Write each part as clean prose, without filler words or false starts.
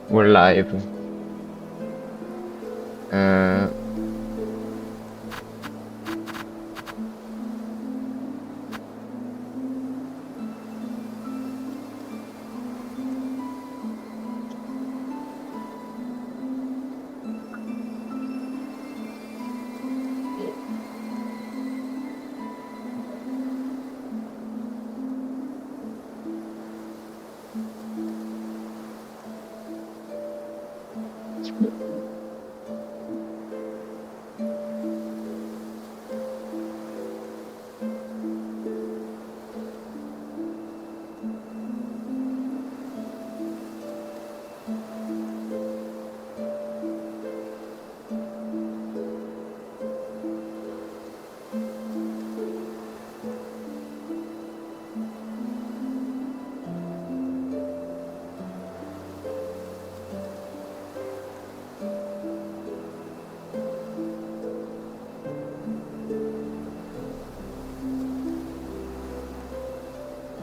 We're live.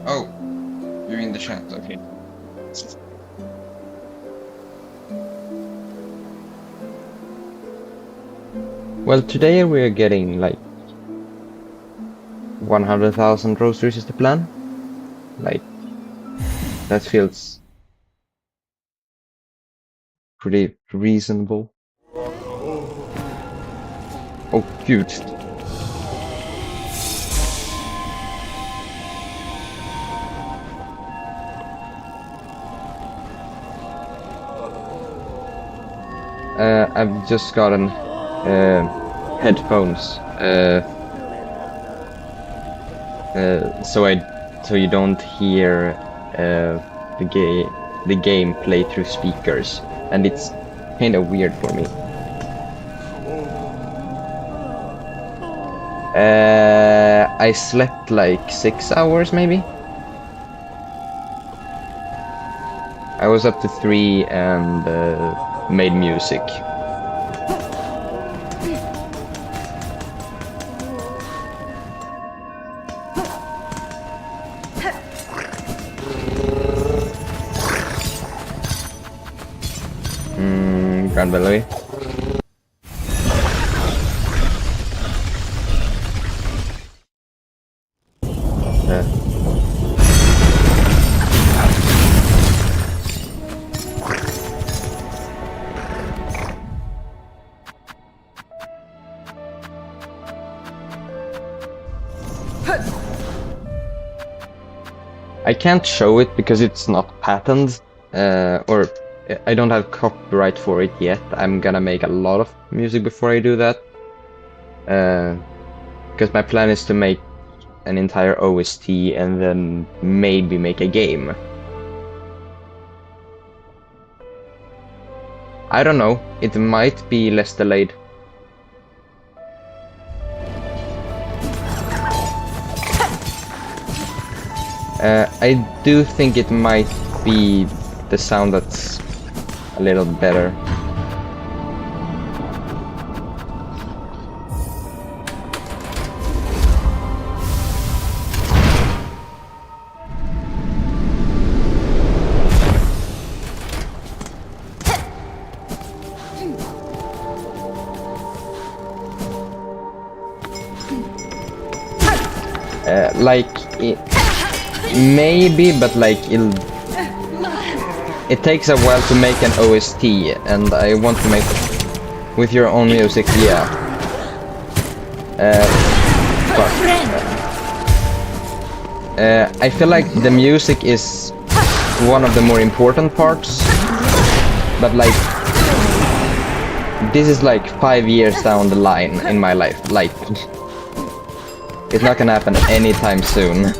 Oh, you're in the chat, okay. Well, today we're getting like 100,000 rosaries is the plan. Like, that feels pretty reasonable. Oh, cute. I've just gotten headphones, so you don't hear the game play through speakers, and it's kind of weird for me. I slept like 6 hours maybe. I was up to 3 and made music. Gamplay. I can't show it because it's not patented, or I don't have copyright for it yet. I'm gonna make a lot of music before I do that, because my plan is to make an entire OST and then maybe make a game. I don't know, it might be less delayed. I do think it might be the sound that's a little better. Maybe, but like it takes a while to make an OST, and I want to make it with your own music, yeah. I feel like the music is one of the more important parts, but like this is like 5 years down the line in my life. Like, it's not gonna happen anytime soon.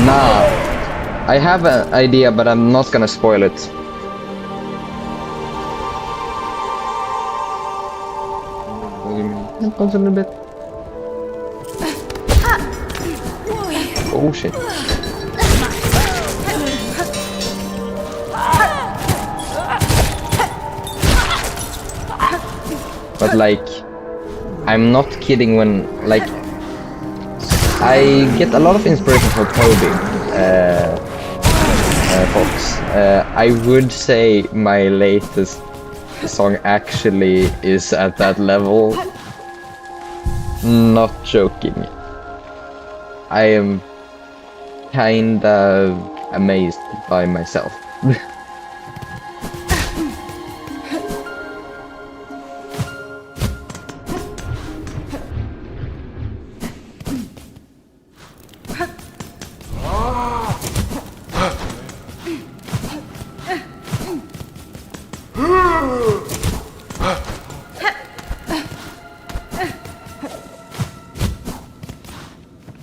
Nah, I have an idea, but I'm not gonna spoil it. Pause a little bit. Oh shit. But like, I'm not kidding when like I get a lot of inspiration from Toby Fox. I would say my latest song actually is at that level. Not joking. I am kinda amazed by myself.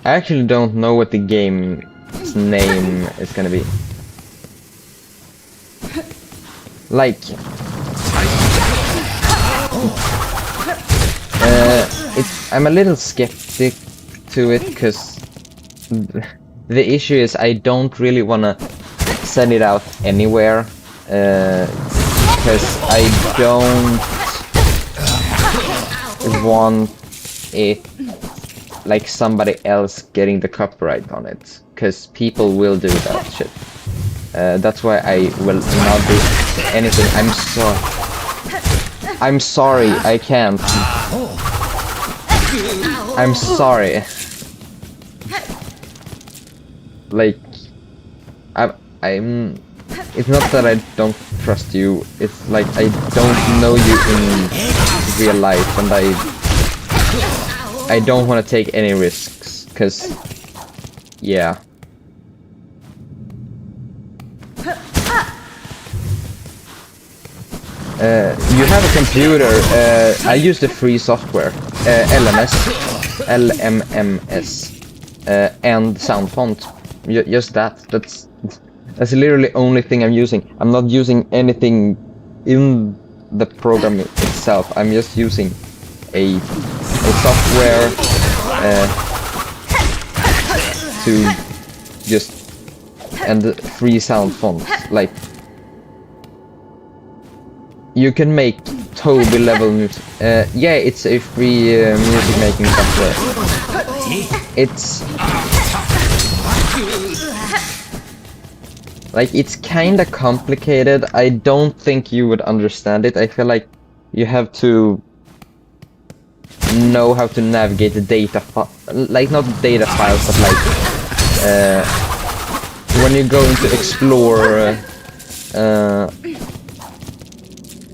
I actually don't know what the game's name is gonna be. Like, I'm a little skeptic to it because the issue is I don't really wanna send it out anywhere because I don't want it like somebody else getting the copyright on it, because people will do that shit. That's why I will not do anything. I'm sorry, I can't. I'm sorry. Like, I'm. It's not that I don't trust you. It's like I don't know you in real life, and I don't want to take any risks, cause yeah. You have a computer. I use the free software, LMS, and sound font. Just that. That's literally the only thing I'm using. I'm not using anything in the program itself. I'm just using a software to just and free sound fonts. Like, you can make Toby level music. Yeah, it's a free music making software. It's like, it's kinda complicated. I don't think you would understand it. I feel like you have to know how to navigate the data like, not data files, but like when you go into explore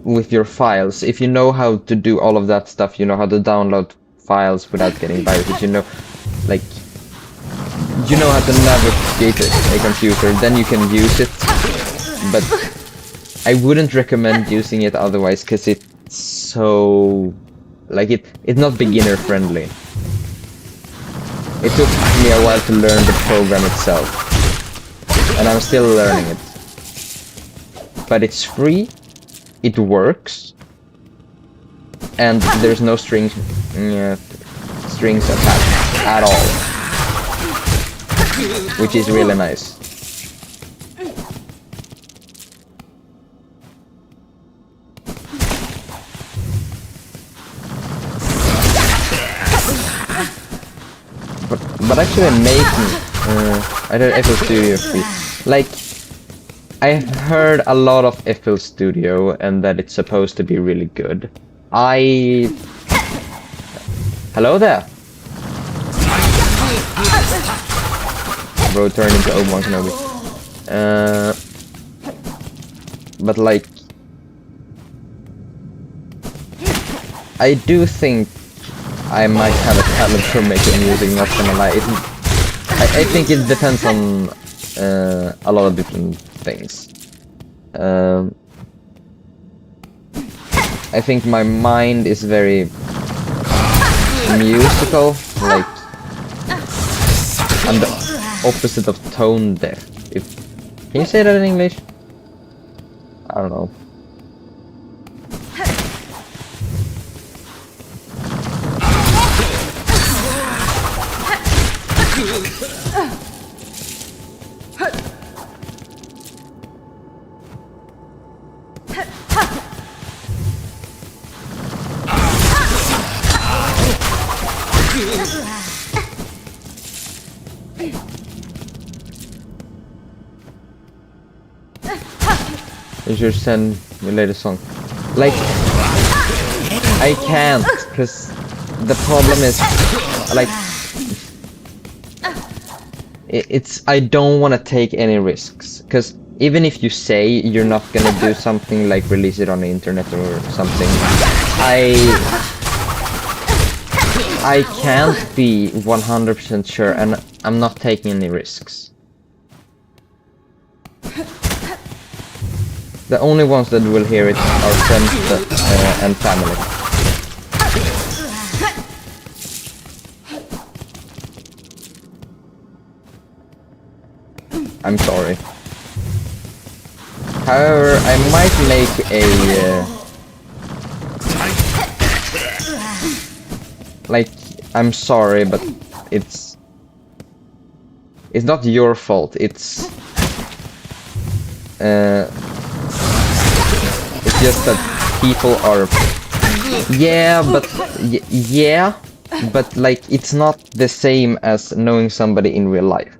with your files, if you know how to do all of that stuff, you know how to download files without getting viruses, you know, like, you know how to navigate a computer, then you can use it. But I wouldn't recommend using it otherwise, because it's so, like, it's not beginner friendly. It took me a while to learn the program itself, and I'm still learning it. But it's free, it works, and there's no strings attached at all, which is really nice. But actually making I did FL Studio free. Like, I've heard a lot of FL Studio and that it's supposed to be really good. Hello there. Bro turned into Obi-Wan Kenobi. But like, I do think I might have a talent for making music, not gonna lie. I think it depends on a lot of different things. I think my mind is very musical, like, I'm the opposite of tone deaf. Can you say that in English? I don't know. You should send me later song. Like, I can't, because the problem is, like, it's I don't want to take any risks, because even if you say you're not gonna do something like release it on the internet or something, I can't be 100% sure, and I'm not taking any risks. The only ones that will hear it are friends and family. I'm sorry. However, I might make a like, I'm sorry, but it's not your fault. It's just that people are, but like, it's not the same as knowing somebody in real life.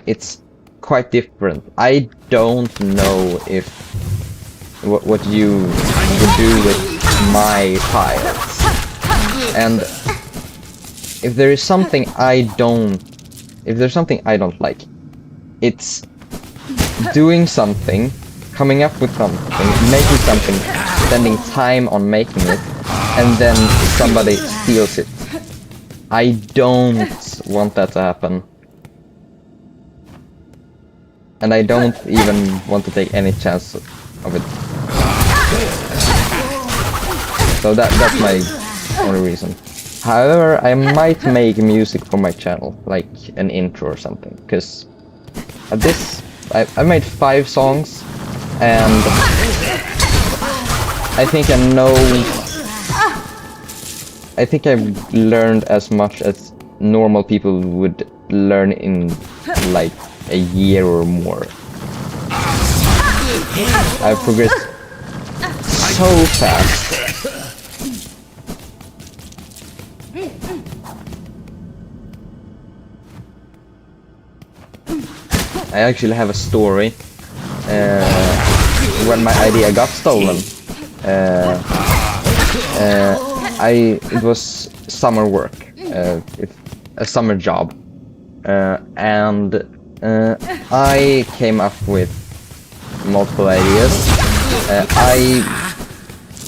It's quite different. I don't know if what you would do with my files, and if there's something I don't like, it's doing something, coming up with something, making something, spending time on making it, and then somebody steals it. I don't want that to happen. And I don't even want to take any chance of it. So that's my only reason. However, I might make music for my channel, like an intro or something, because at this, I made 5 songs, and I think I've learned as much as normal people would learn in like a year or more. I've progressed so fast. I actually have a story when my idea got stolen. It was summer work, a summer job, and I came up with multiple ideas.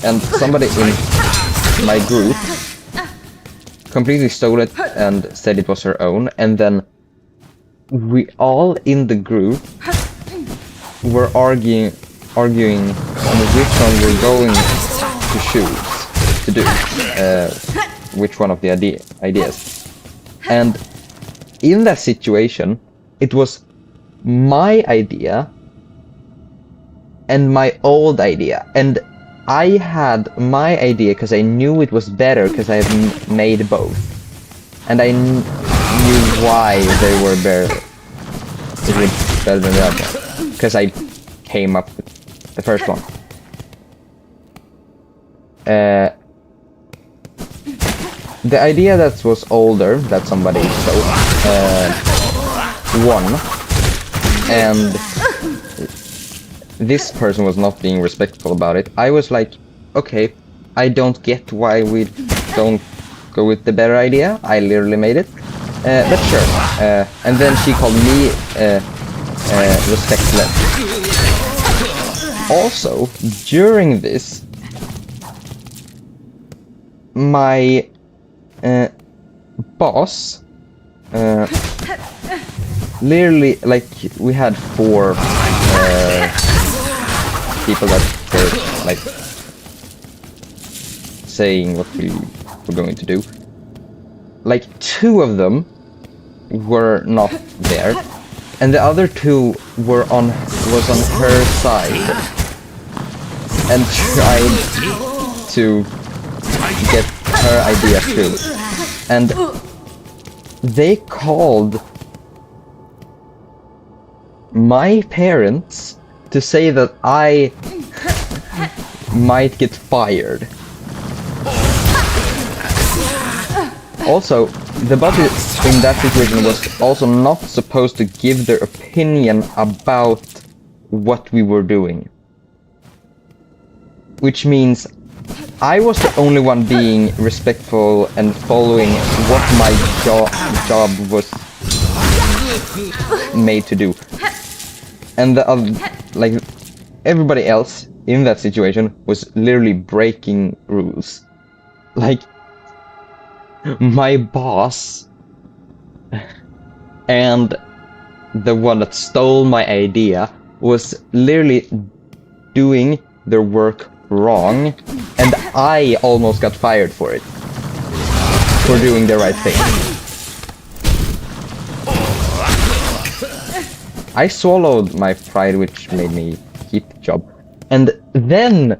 And somebody in my group completely stole it and said it was her own, and then we all in the group were arguing on which one we're going to do, which one of the ideas. And in that situation, it was my idea and my old idea, and I had my idea because I knew it was better because I have made both, and I knew why they were better. It was better than the other one because I came up with the first one. The idea that was older, that somebody stole, won, and this person was not being respectful about it. I was like, okay, I don't get why we don't go with the better idea. I literally made it, but sure. And then she called me respectless. Also, during this, my boss, literally, like, we had 4 people that were like saying what we were going to do. Like 2 of them were not there, and the other 2 was on her side and tried to get her idea through. And they called my parents to say that I might get fired. Also, the buddy in that situation was also not supposed to give their opinion about what we were doing. Which means I was the only one being respectful and following what my job was made to do. And the like everybody else in that situation was literally breaking rules. Like my boss and the one that stole my idea was literally doing their work wrong, and I almost got fired for it. For doing the right thing. I swallowed my pride, which made me keep the job. And then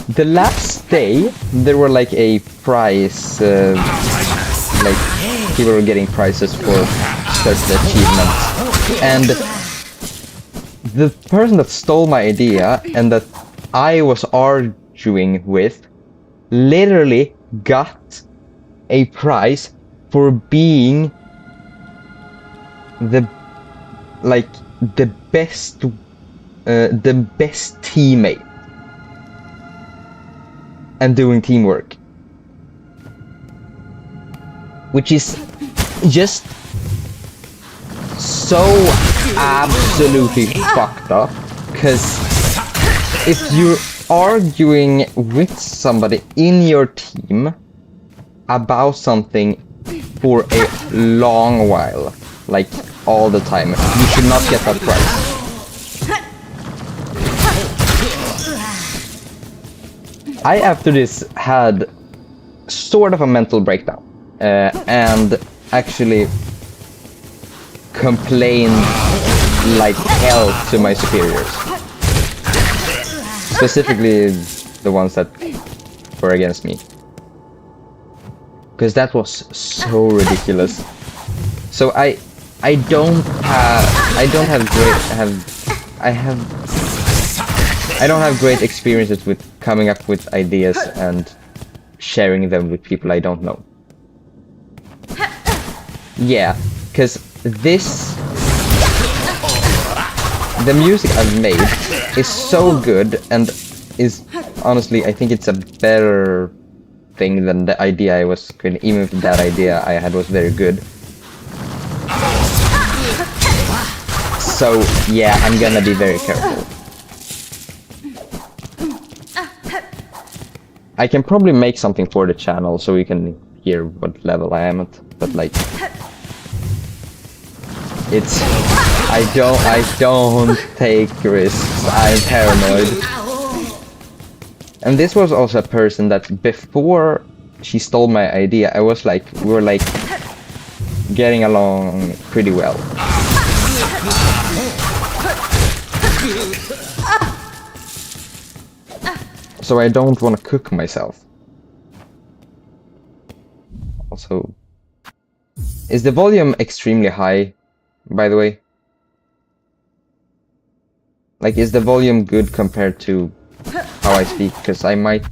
the last day there were like a prize, like people were getting prizes for certain achievements, and the person that stole my idea and that I was arguing with literally got a prize for being the best teammate and doing teamwork, which is just so absolutely fucked up. Because if you're arguing with somebody in your team about something for a long while, like all the time, you should not get that prize. I, after this, had sort of a mental breakdown and actually complained like hell to my superiors. Specifically the ones that were against me. Because that was so ridiculous. So I don't have great experiences with coming up with ideas and sharing them with people I don't know. Yeah, because the music I've made is so good, and is honestly, I think it's a better thing than the idea I was creating, even if that idea I had was very good. So yeah, I'm gonna be very careful. I can probably make something for the channel so you can hear what level I am at, but like, it's, I don't take risks, I'm paranoid. And this was also a person that before she stole my idea, I was like, we were like getting along pretty well. So I don't want to cook myself. Also, is the volume extremely high, by the way? Like, is the volume good compared to how I speak? Because I might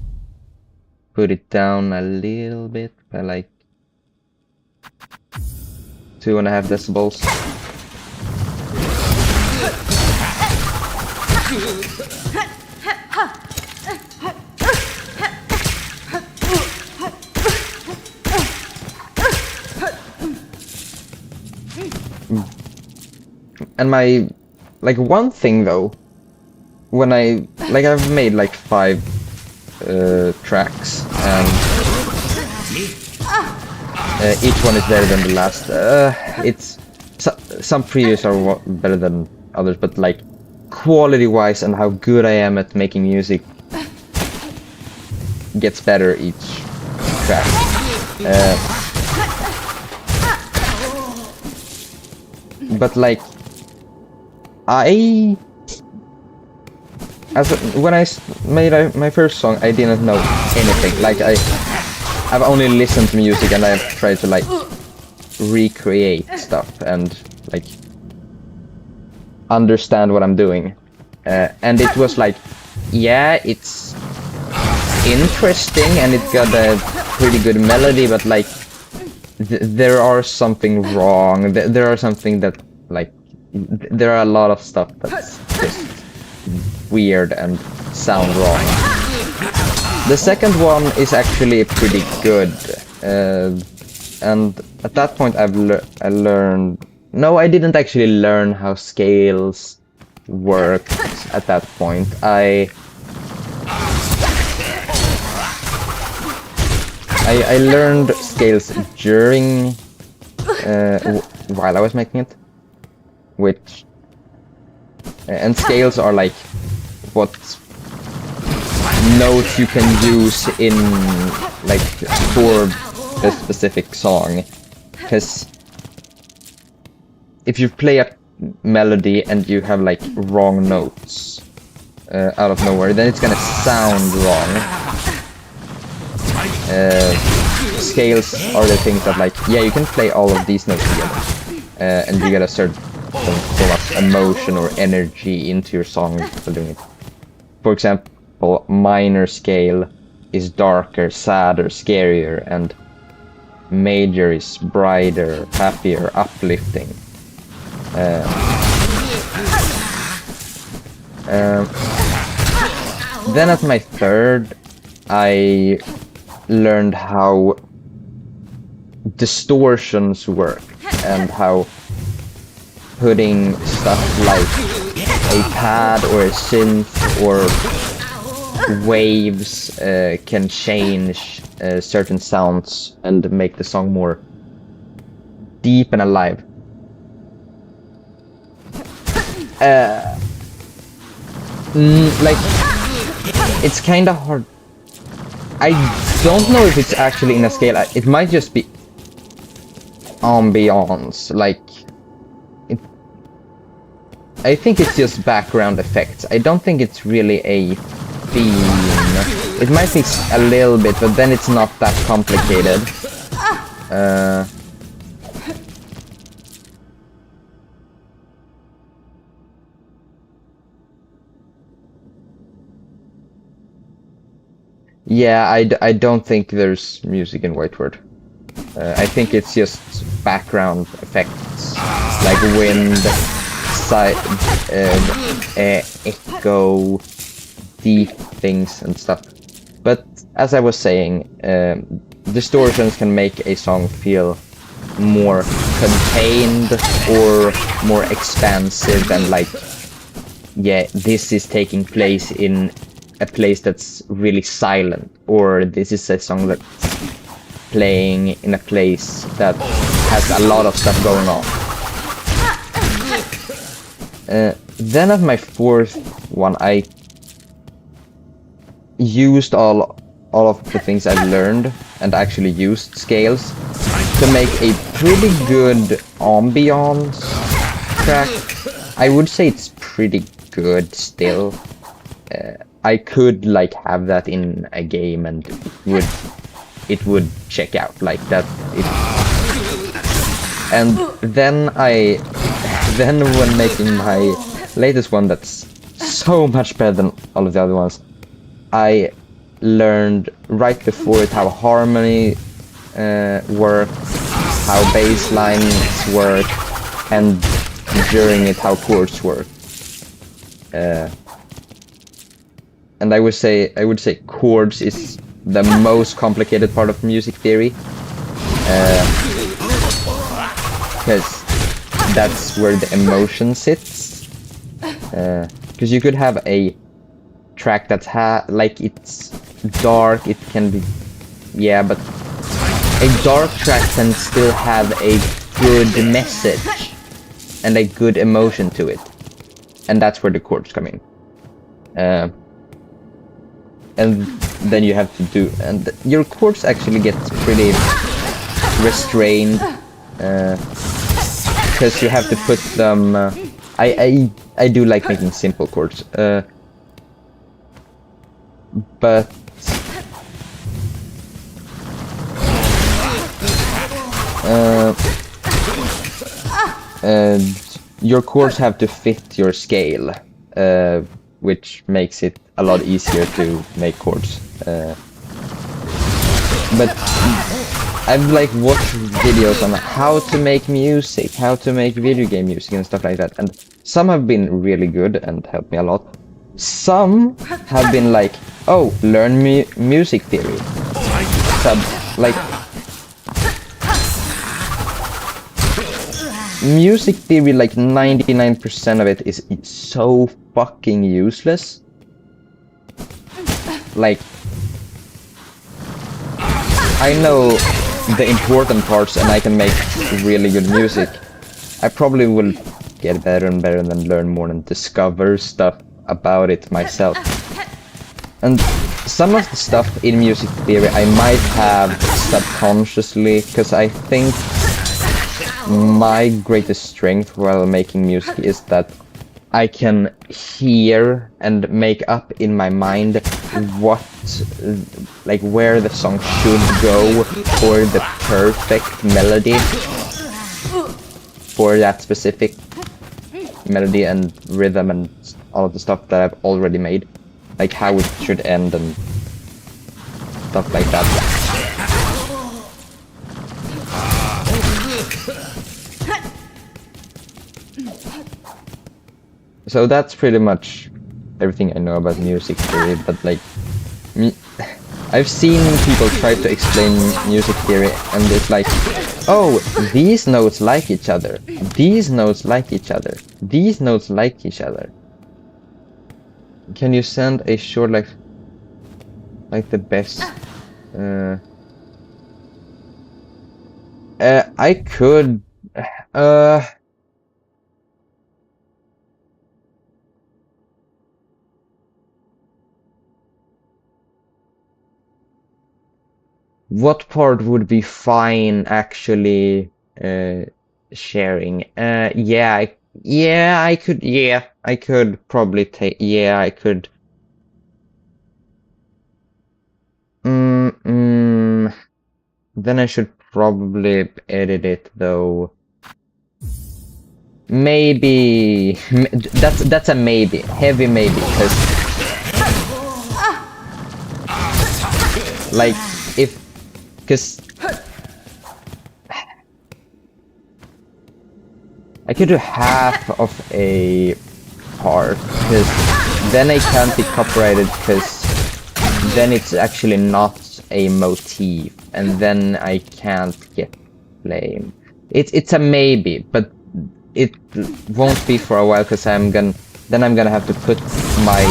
put it down a little bit by like 2.5 decibels. And my, like, one thing though, when I've made like 5 tracks, and each one is better than the last. It's some previous are better than others, but like quality-wise and how good I am at making music gets better each track. But like, when I made my first song, I didn't know anything. Like, I've only listened to music and I've tried to like recreate stuff and like understand what I'm doing. And it was like, yeah, it's interesting and it got a pretty good melody, but like there are something wrong. There are something that like there are a lot of stuff that's just weird and sound wrong. The second one is actually pretty good, and at that point I learned. No, I didn't actually learn how scales worked at that point. I learned scales during while I was making it, which and scales are like what notes you can use in like for a specific song, because if you play a melody and you have like wrong notes out of nowhere, then it's gonna sound wrong. Scales are the things that like, yeah, you can play all of these notes together and you get a certain form of emotion or energy into your song for doing it. For example, minor scale is darker, sadder, scarier, and major is brighter, happier, uplifting. Then at my third, I learned how distortions work and how putting stuff like a pad or a synth or waves can change certain sounds and make the song more deep and alive. Like, it's kind of hard. I don't know if it's actually in a scale. It might just be ambiance. Like, I think it's just background effects. I don't think it's really a theme. It might be a little bit, but then it's not that complicated. Yeah, I don't think there's music in Whiteword. I think it's just background effects, like wind, echo, deep things and stuff. But as I was saying, distortions can make a song feel more contained or more expansive and like, yeah, this is taking place in a place that's really silent, or this is a song that's playing in a place that has a lot of stuff going on. Then at my fourth one, I used all of the things I learned and actually used scales to make a pretty good ambiance track. I would say it's pretty good still. I could like have that in a game and it would check out like that. And then when making my latest one, that's so much better than all of the other ones, I learned right before it how harmony work, how bass lines work, and during it how chords work. And I would say chords is the most complicated part of music theory, because that's where the emotion sits. Because you could have a track that's like it's dark, it can be, yeah, but a dark track can still have a good message and a good emotion to it, and that's where the chords come in. And then you have to do, and your chords actually get pretty restrained, because you have to put them. I do like making simple chords, but your chords have to fit your scale, which makes it a lot easier to make chords. but I've like watched videos on how to make music, how to make video game music and stuff like that, and some have been really good and helped me a lot. Some have been like, oh, learn music theory. Like music theory, like 99% of it is so fucking useless. Like, I know the important parts and I can make really good music. I probably will get better and better and learn more and discover stuff about it myself. And some of the stuff in music theory I might have subconsciously, because I think my greatest strength while making music is that I can hear and make up in my mind what, like, where the song should go for the perfect melody for that specific melody and rhythm and all of the stuff that I've already made, like how it should end and stuff like that. So that's pretty much everything I know about music theory, but like, I've seen people try to explain music theory and it's like, oh, these notes like each other, these notes like each other, these notes like each other. Can you send a short, like the best? I could, what part would be fine actually sharing? Yeah, I could probably take, yeah, I could. Then I should probably edit it though. Maybe that's a maybe, heavy maybe, because like because I could do half of a part, because then I can't be copyrighted, because then it's actually not a motif, and then I can't get blamed. It's a maybe, but it won't be for a while, because I'm gonna have to put my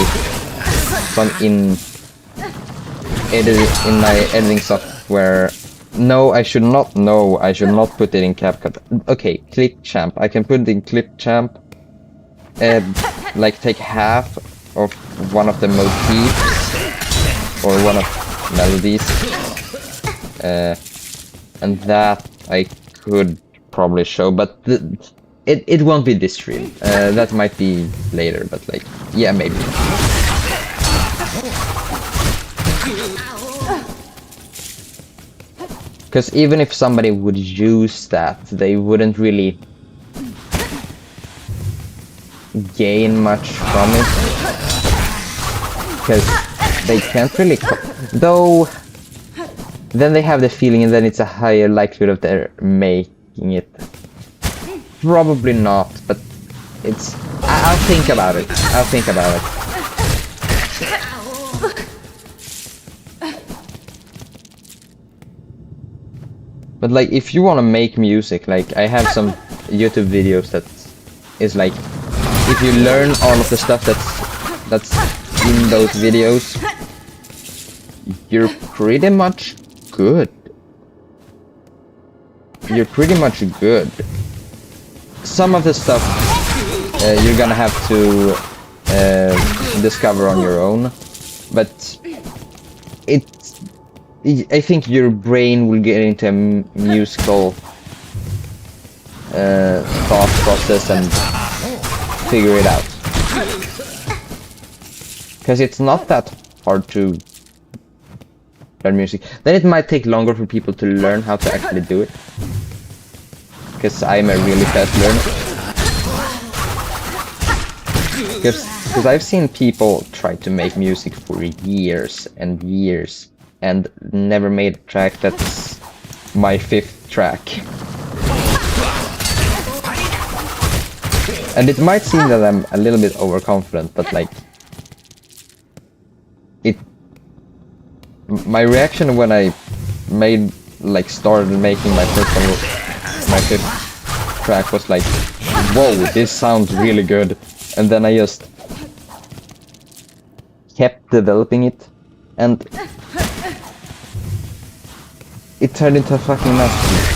song in my editing software. No, I should not put it in CapCut. Okay, Clipchamp. I can put it in Clipchamp. Like take half of one of the motifs or one of melodies, and that I could probably show, but it won't be this stream. That might be later, but like, yeah, maybe. Because even if somebody would use that, they wouldn't really gain much from it, because they can't really though then they have the feeling, and then it's a higher likelihood of their making it. Probably not, but it's I'll think about it. But like, if you want to make music, like I have some YouTube videos that is like, if you learn all of the stuff that's in those videos, you're pretty much good. Some of the stuff you're gonna have to discover on your own, but I think your brain will get into a musical thought process and figure it out. Because it's not that hard to learn music. Then it might take longer for people to learn how to actually do it. Because I'm a really fast learner. Because I've seen people try to make music for years and years and never made a track that's my 5th track. And it might seem that I'm a little bit overconfident, but like my reaction when I started making my first one, my 5th track was like, whoa, this sounds really good. And then I just kept developing it, and it turned into a fucking masterpiece.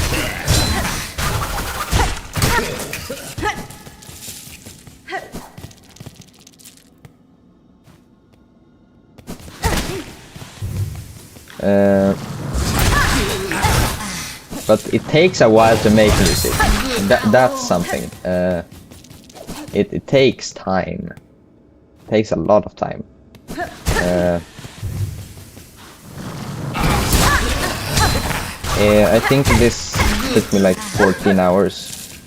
But it takes a while to make music. That's something. It takes time. It takes a lot of time. I think this took me like 14 hours.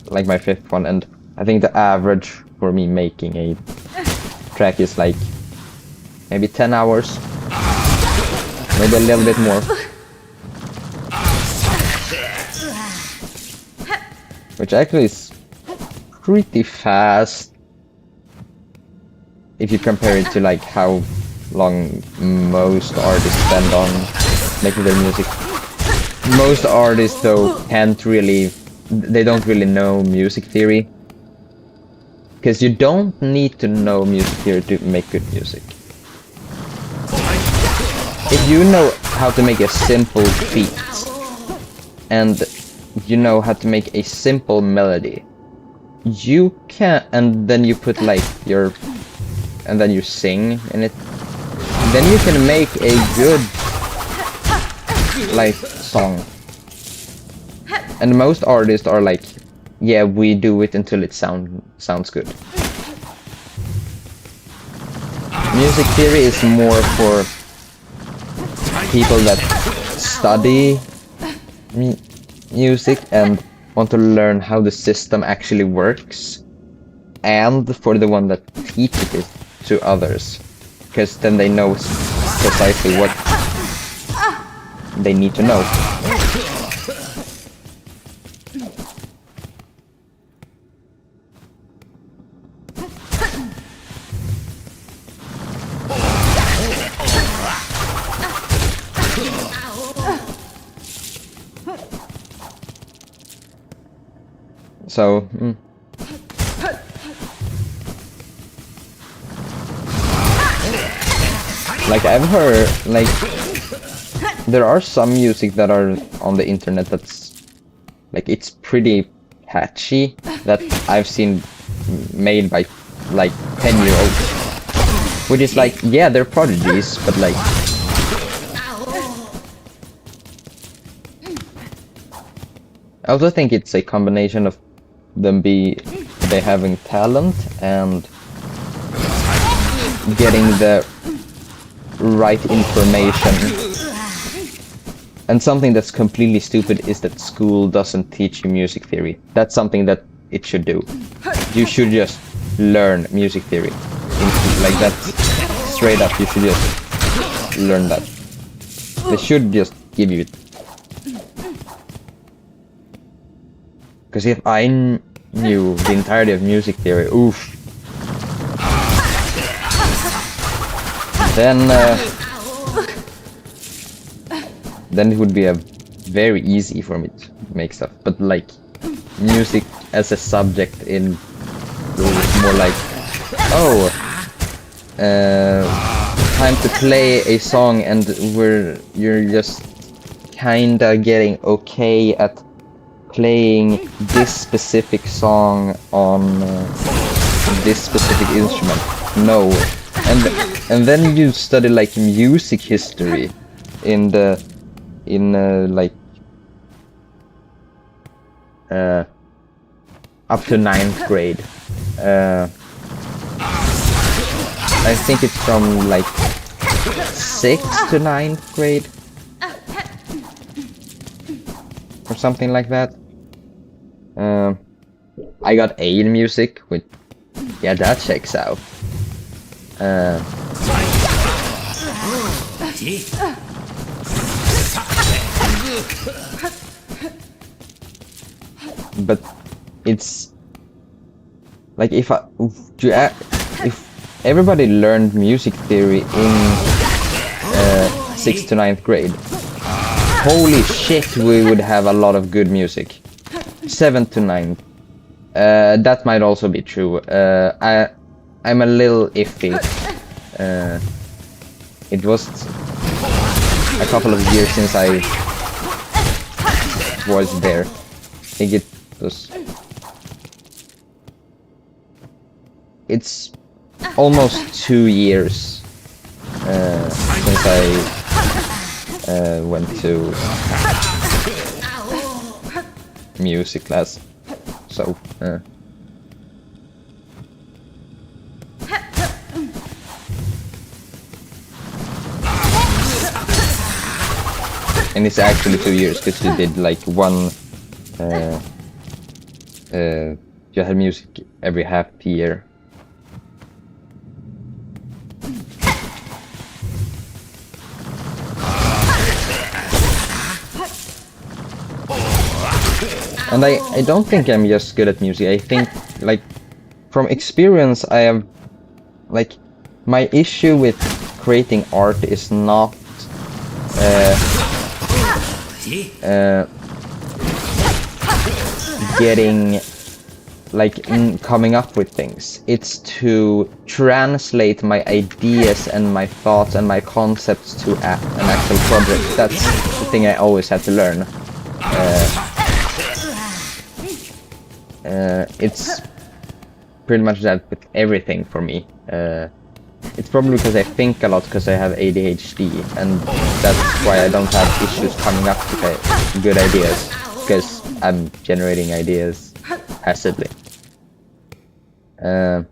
Like my 5th one, and I think the average for me making a track is like maybe 10 hours. Maybe a little bit more. Which actually is pretty fast if you compare it to like how long most artists spend on making their music. Most artists though they don't really know music theory. Because you don't need to know music theory to make good music. If you know how to make a simple beat, and you know how to make a simple melody, you can, and then you put like and then you sing in it, then you can make a good like song. And most artists are like, yeah, we do it until it sounds good. Music theory is more for people that study music and want to learn how the system actually works, and for the one that teaches it to others, because then they know precisely what they need to know. So, like I've heard, like there are some music that are on the internet that's like it's pretty catchy that I've seen made by like 10-year-olds, which is like, yeah, they're prodigies, but like I also think it's a combination of they having talent and getting the right information. And something that's completely stupid is that school doesn't teach you music theory. That's something that it should do. You should just learn music theory. Like that, straight up, you should just learn that. They should just give you it. Because if I knew the entirety of music theory, oof, then it would be a very easy for me to make stuff. But like music as a subject in more like, oh, time to play a song, and you're just kinda getting okay at playing this specific song on this specific instrument. No, and then you study like music history in like up to 9th grade. I think it's from like 6th to 9th grade or something like that. I got A in music, which, yeah, that checks out. But it's like if everybody learned music theory in 6th to 9th grade, holy shit, we would have a lot of good music. 7th to 9th, that might also be true. I'm a little iffy. It was a couple of years since I was there. I think it was... It's almost 2 years since I went to music class, so and it's actually 2 years because you did like one you had music every half year. And I don't think I'm just good at music. I think, like, from experience, I have, like, my issue with creating art is not getting, like, coming up with things. It's to translate my ideas and my thoughts and my concepts to an actual project. That's the thing I always had to learn. It's pretty much that with everything for me. It's probably because I think a lot because I have ADHD, and that's why I don't have issues coming up with good ideas, because I'm generating ideas passively. But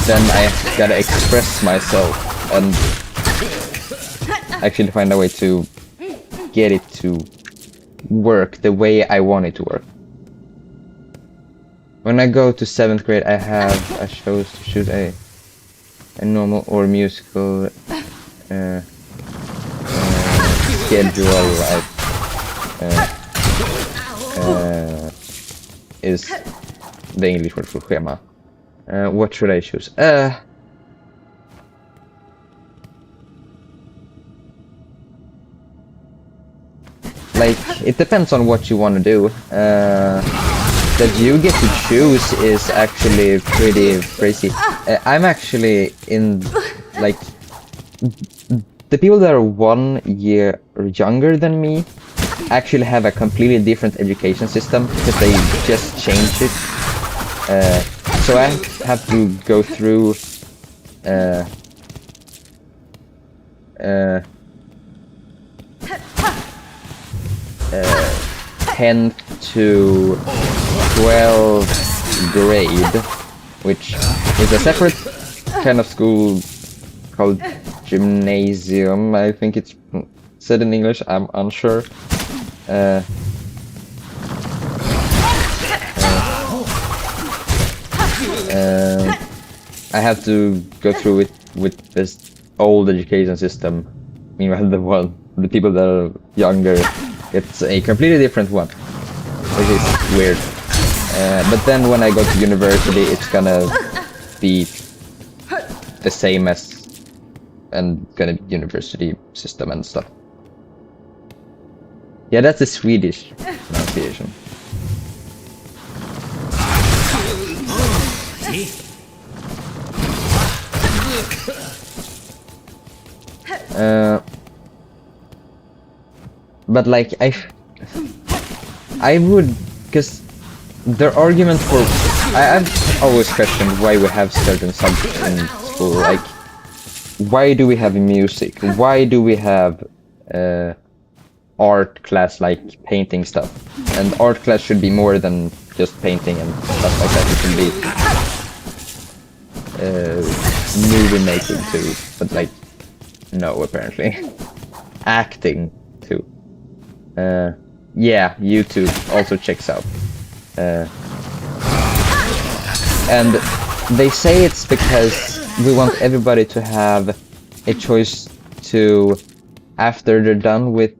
then I gotta express myself and actually find a way to get it to work the way I want it to work. When I go to 7th grade, I have a choice to choose a normal or musical schedule. Is the English word for schema. What should I choose? Like, it depends on what you want to do. That you get to choose is actually pretty crazy. I'm actually in, like, the people that are 1 year younger than me actually have a completely different education system because they just changed it. So I have to go through 10th to 12th grade, which is a separate kind of school called gymnasium. I think it's said in English, I'm unsure. I have to go through it with this old education system. Meanwhile, the people that are younger, it's a completely different one, which is weird. But then when I go to university, it's gonna be the same as and kind of university system and stuff. Yeah, that's the Swedish pronunciation. But like I would, because their argument for I've always questioned why we have certain subjects in school. Like, why do we have music? Why do we have art class, like painting stuff? And art class should be more than just painting and stuff like that. It should be movie making too, but like no, apparently acting too. Yeah, YouTube also checks out. And they say it's because we want everybody to have a choice to, after they're done with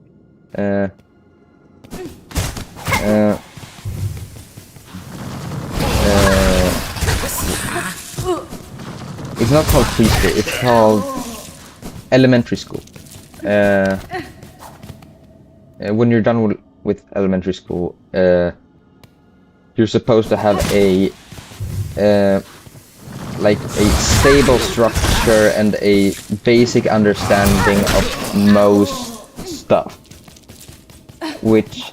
it's not called preschool, it's called elementary school. When you're done with elementary school, you're supposed to have a like a stable structure and a basic understanding of most stuff, which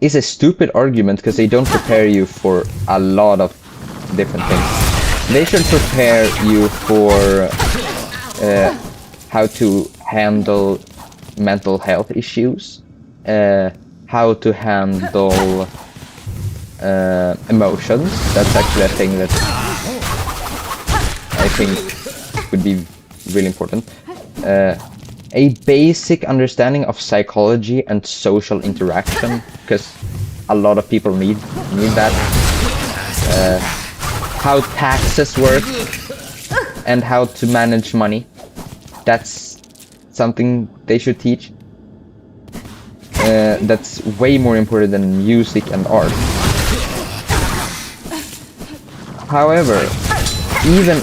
is a stupid argument because they don't prepare you for a lot of different things. They should prepare you for how to handle mental health issues, how to handle emotions. That's actually a thing that I think would be really important. A basic understanding of psychology and social interaction, because a lot of people need that. How taxes work and how to manage money. That's something they should teach. That's way more important than music and art. However, even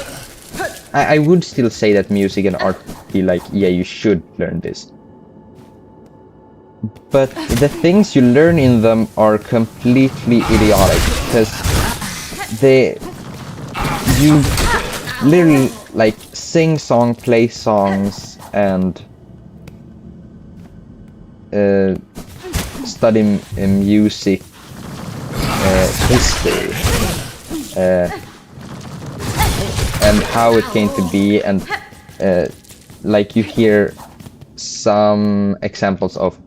I would still say that music and art be like, yeah, you should learn this. But the things you learn in them are completely idiotic, because you literally like sing songs, play songs, and study music history. And how it came to be, and like you hear some examples of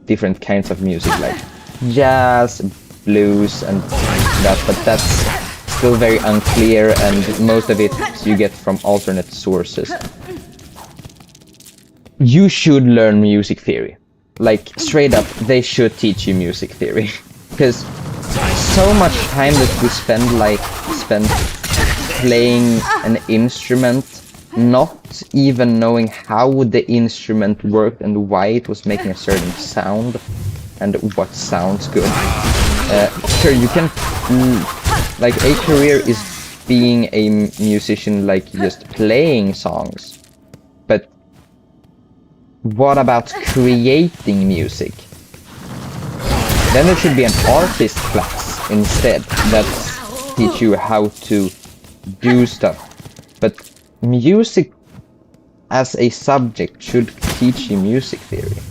different kinds of music, like jazz, blues, and that, but that's still very unclear, and most of it you get from alternate sources. You should learn music theory. Like, straight up, they should teach you music theory. Because so much time that we spend playing an instrument, not even knowing how the instrument worked and why it was making a certain sound and what sounds good. Sure, you can, like, a career is being a musician, like just playing songs, but what about creating music? Then there should be an artist class instead that teach you how to do stuff. But music as a subject should teach you music theory.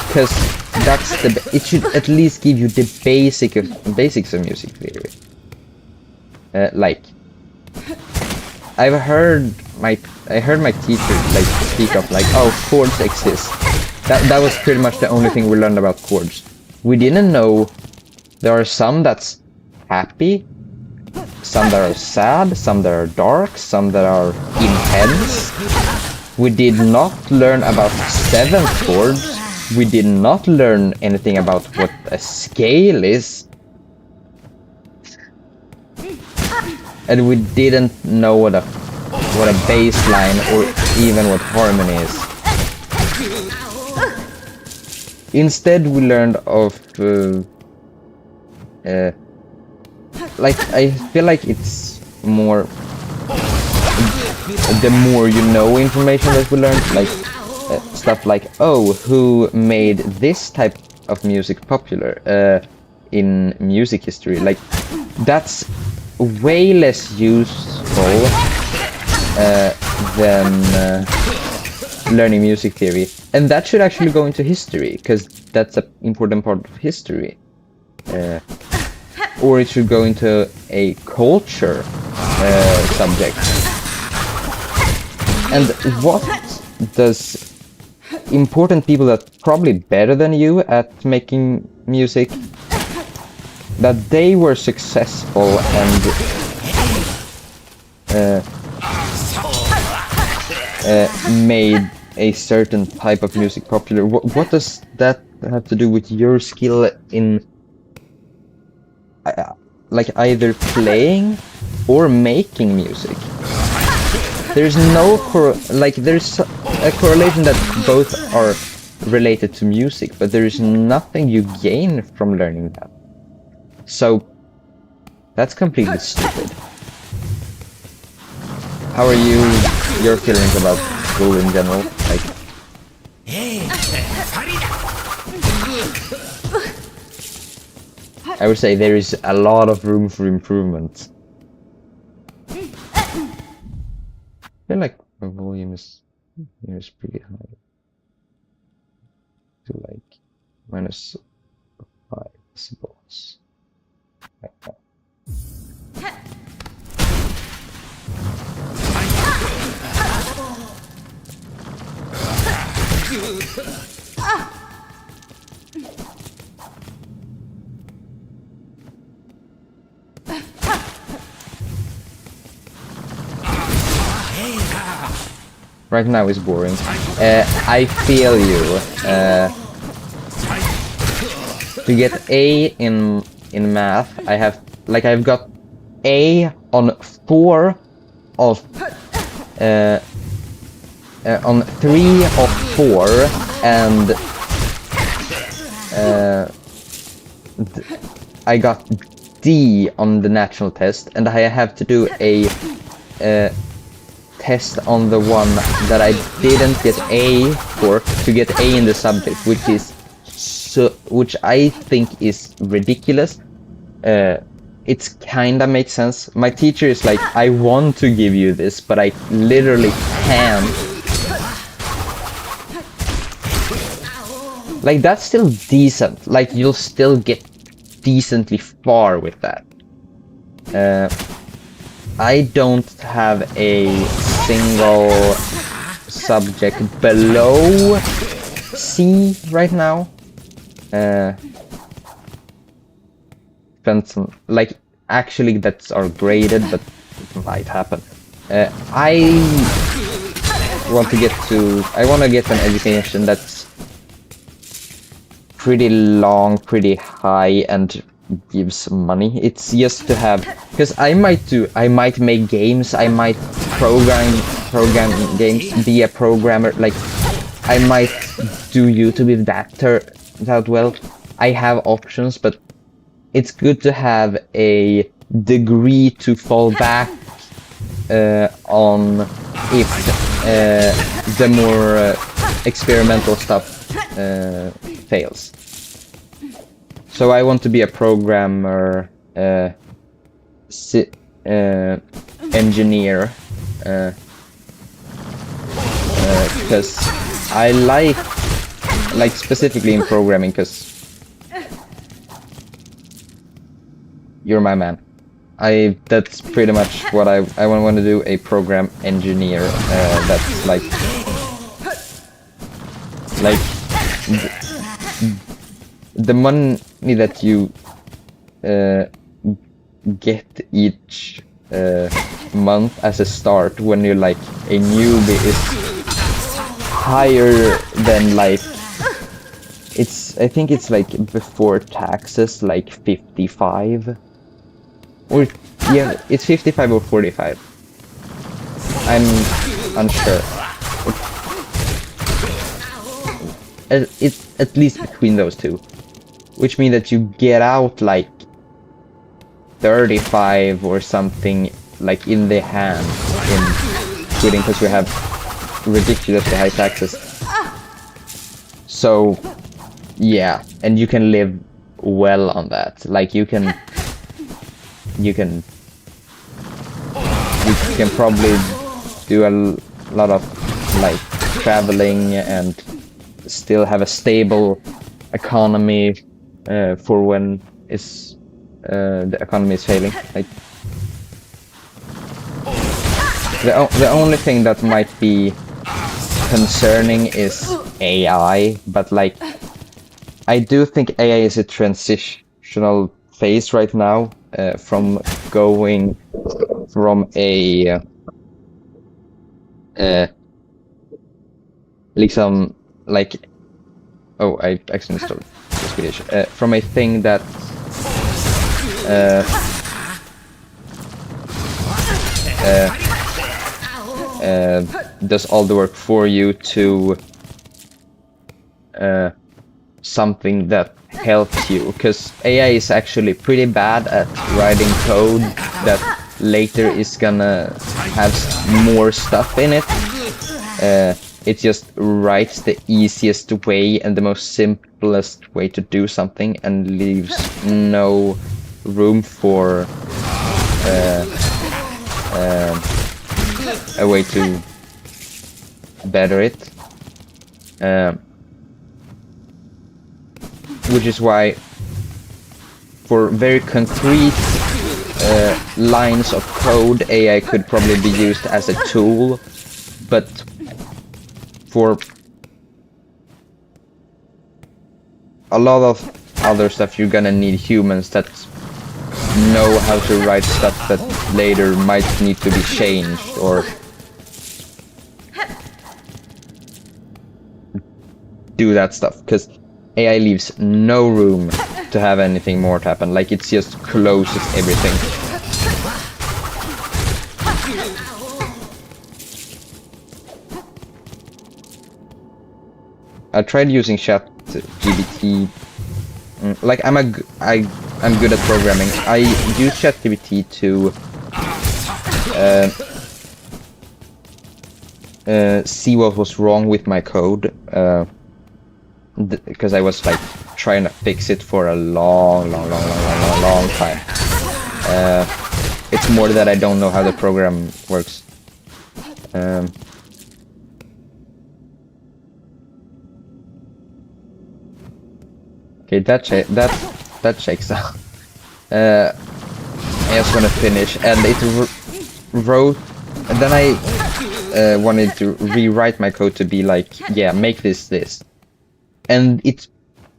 Because it should at least give you the basics of music theory. Like, I heard my teacher like speak of like, oh, chords exist. That was pretty much the only thing we learned about chords. We didn't know there are some that's happy, some that are sad, some that are dark, some that are intense. We did not learn about seventh chords. We did not learn anything about what a scale is. And we didn't know what a bass line or even what harmony is. Instead, we learned of like, I feel like it's more the more you know information that we learned, like stuff like, oh, who made this type of music popular in music history. Like, that's way less useful than learning music theory, and that should actually go into history, because that's an important part of history. Or it should go into a culture subject. And what does important people that probably better than you at making music, that they were successful and made a certain type of music popular, what does that have to do with your skill in like either playing or making music. There's no there's a correlation that both are related to music, but there is nothing you gain from learning that. So that's completely stupid. How are your feelings about school in general? Like, I would say there is a lot of room for improvement. I feel like my volume is pretty high. To like -5 decibels. Like that. Right now is boring. I feel you. To get A in math, I've got A on 4 of on 3 of 4, and I got D on the national test, and I have to do a test on the one that I didn't get A for to get A in the subject, which I think is ridiculous. It's kinda makes sense. My teacher is like, I want to give you this, but I literally can't. Like, that's still decent. Like, you'll still get decently far with that. I don't have a single subject below C right now. Like, actually that's are graded, but it might happen. I want to get an education that's pretty long, pretty high, and gives money. It's just to have, because I might make games, I might program games, be a programmer, like I might do YouTube if that turns out well. I have options, but it's good to have a degree to fall back on if the more experimental stuff fails. So I want to be a programmer, engineer, because I like specifically in programming, because you're my man. That's pretty much what I want to do, a program engineer. That's like the money that you get each month as a start when you're like a newbie is higher than like, I think it's like before taxes, like 55, or yeah, it's 55 or 45. I'm unsure. It's at least between those two, which means that you get out like 35 or something, like in the hand in Sweden, because we have ridiculously high taxes. So yeah, and you can live well on that. Like you can probably do a lot of like traveling and still have a stable economy for when the economy is failing. Like the only thing that might be concerning is AI, but like I do think AI is a transitional phase right now, from going from a liksom, like, oh, I accidentally started this video. From a thing that does all the work for you to something that helps you, because AI is actually pretty bad at writing code that later is gonna have more stuff in it. It just writes the easiest way and the most simplest way to do something and leaves no room for a way to better it. Which is why for very concrete lines of code, AI could probably be used as a tool, but for a lot of other stuff, you're gonna need humans that know how to write stuff that later might need to be changed or do that stuff, because AI leaves no room to have anything more to happen. Like, it just closes everything. I tried using ChatGPT. Like, I'm good at programming. I use ChatGPT to see what was wrong with my code, because I was like trying to fix it for a long time. It's more that I don't know how the program works. Okay, that checks out. I just want to finish, and it wrote, and then I wanted to rewrite my code to be like, yeah, make this, and it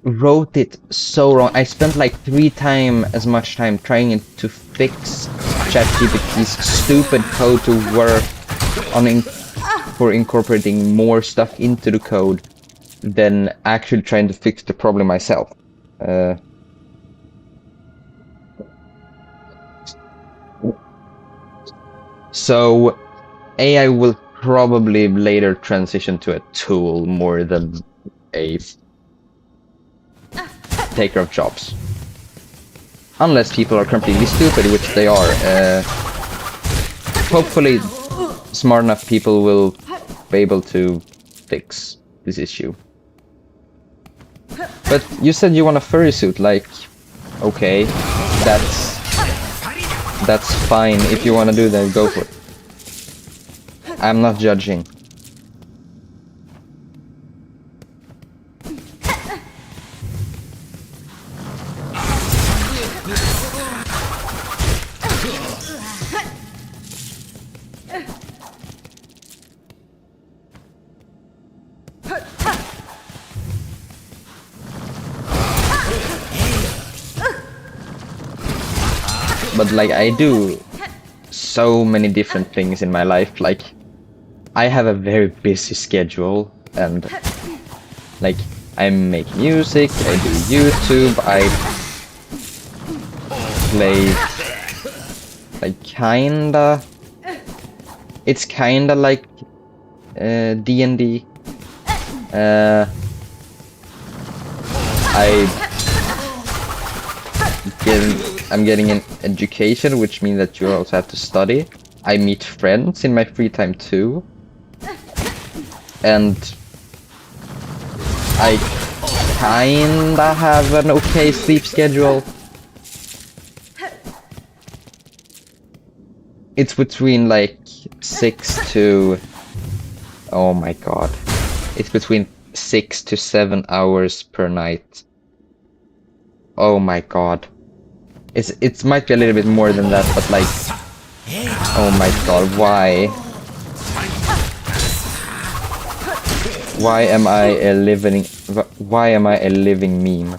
wrote it so wrong. I spent like 3 times as much time trying to fix ChatGPT's stupid code to work on for incorporating more stuff into the code than actually trying to fix the problem myself. So AI will probably later transition to a tool more than a taker of jobs. Unless people are completely stupid, which they are. Hopefully smart enough people will be able to fix this issue. But you said you want a furry suit, like, okay, that's fine. If you want to do that, go for it. I'm not judging. But like, I do so many different things in my life. Like, I have a very busy schedule, and like, I make music, I do YouTube, I play like kinda. It's kinda like D&D. I'm getting an education, which means that you also have to study. I meet friends in my free time too. And I kinda have an okay sleep schedule. It's between like 6 to... Oh my god. It's between 6 to 7 hours per night. Oh my god. It might be a little bit more than that, but like... Oh my god, why? Why am I a living meme?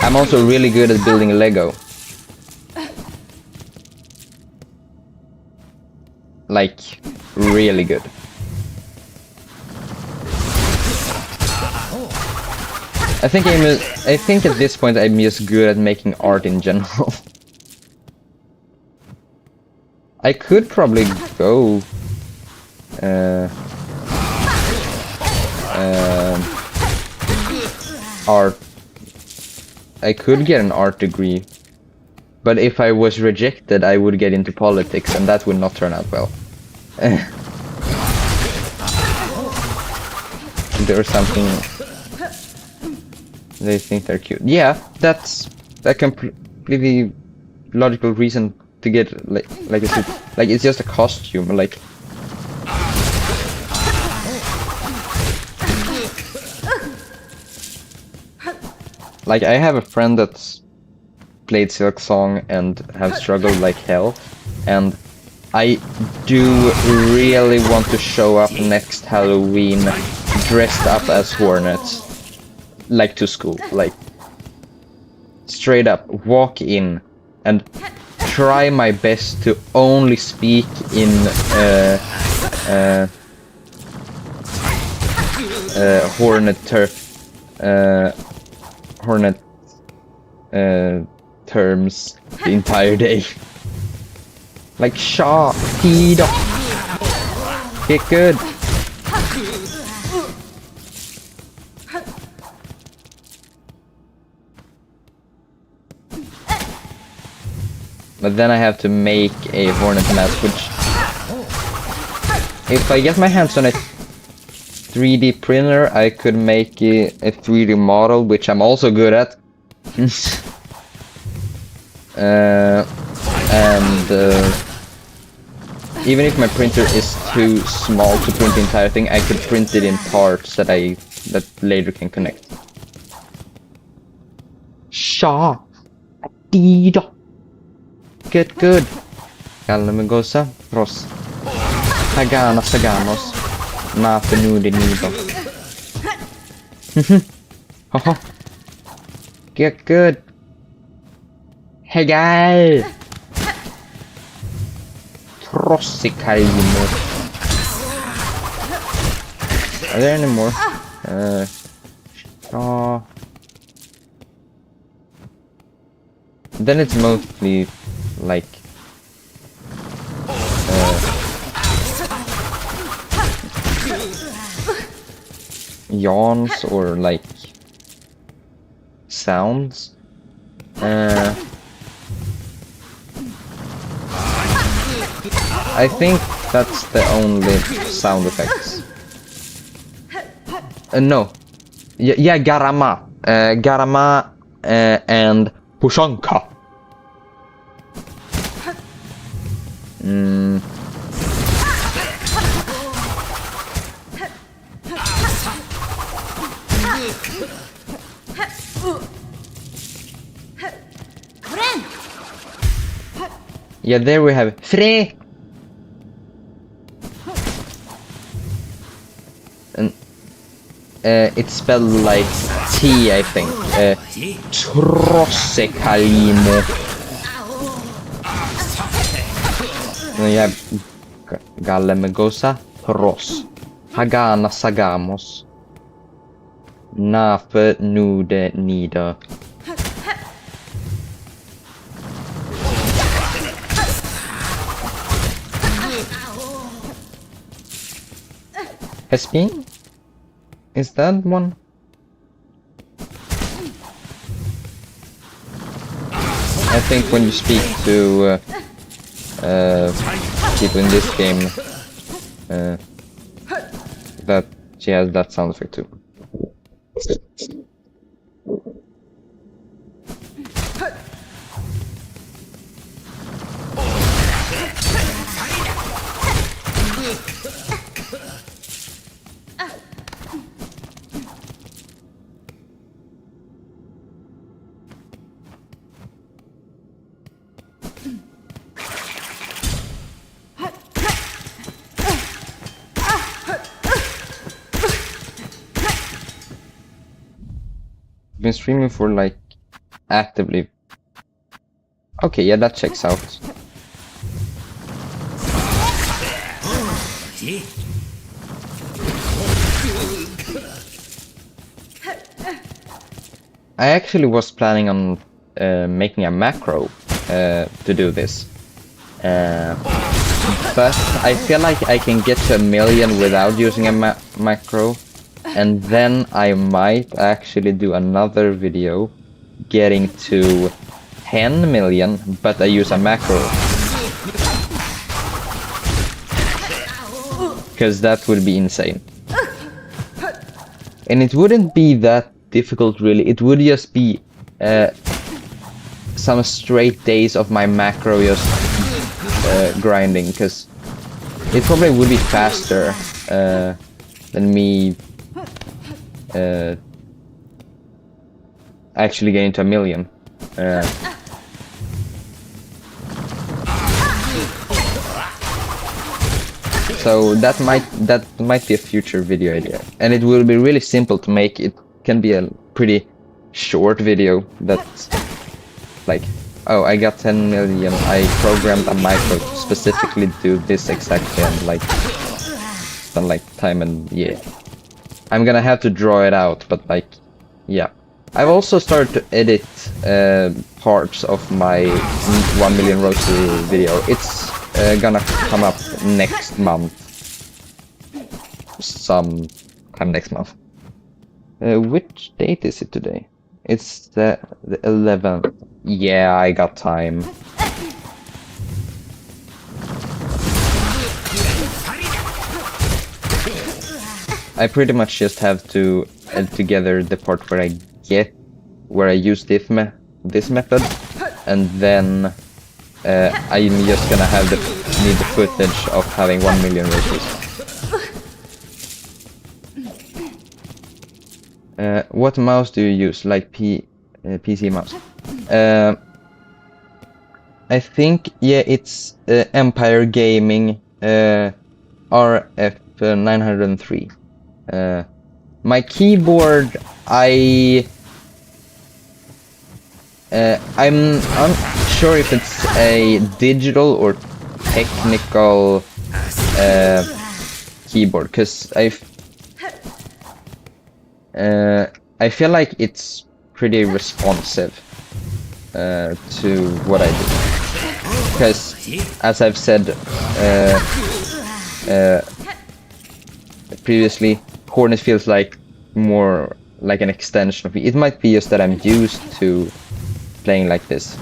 I'm also really good at building Lego. Like, really good. I think at this point I'm just good at making art in general. I could probably go art. I could get an art degree, but if I was rejected, I would get into politics, and that would not turn out well. There's something they think they're cute. Yeah, that's a completely logical reason to get like a suit. Like it's just a costume. Like I have a friend that's played Silksong and have struggled like hell, and I do really want to show up next Halloween dressed up as hornets, like to school, like straight up walk in and try my best to only speak in hornet terms the entire day. Like Shaw, Tida, get good. But then I have to make a hornet mask, which if I get my hands on a 3D printer, I could make a 3D model, which I'm also good at. Even if my printer is too small to print the entire thing, I could print it in parts that later can connect. Shaw, Tida. Good, good. Calmegosa, Ros. Hagana Sagamos. Napenude Nido. Haha. Get good. Hey guys. Trossicaimo. Are there any more? Oh. Then it's mostly like yawns or like sounds. I think that's the only sound effects. No. Yeah, Garama. Garama and Pushanka. Yeah, there we have it. Fre! And it's spelled like T, I think. Trossekalimo. Yeah, Gallemegosa, Ros. Hagana Sagamos. Nafe Nude Nida. Hespin? Is that one? I think when you speak to people in this game, that she has that sound effect too. Been streaming for like actively. Okay, yeah, that checks out. I actually was planning on making a macro to do this. But I feel like I can get to 1 million without using a macro. And then I might actually do another video getting to 10 million, but I use a macro. Because that would be insane. And it wouldn't be that difficult really, it would just be some straight days of my macro just grinding, because it probably would be faster than me actually getting to 1 million. So that might be a future video idea, and it will be really simple to make. It can be a pretty short video that's like, oh, I got 10 million, I programmed a micro to specifically do this exactly, and like spend like time and yeah. I'm gonna have to draw it out, but like, yeah. I've also started to edit parts of my 1 million Rosary video. It's gonna come up next month. Sometime next month. Which date is it today? It's the 11th. Yeah, I got time. I pretty much just have to add together the part where I use this method, and then I'm just gonna have need the footage of having 1 million races. What mouse do you use? Like PC mouse? I think, yeah, it's Empire Gaming RF 903. My keyboard, I'm unsure if it's a digital or technical keyboard, because I feel like it's pretty responsive to what I do. Because, as I've said previously, Hornet feels like more like an extension of me. It might be just that I'm used to playing like this.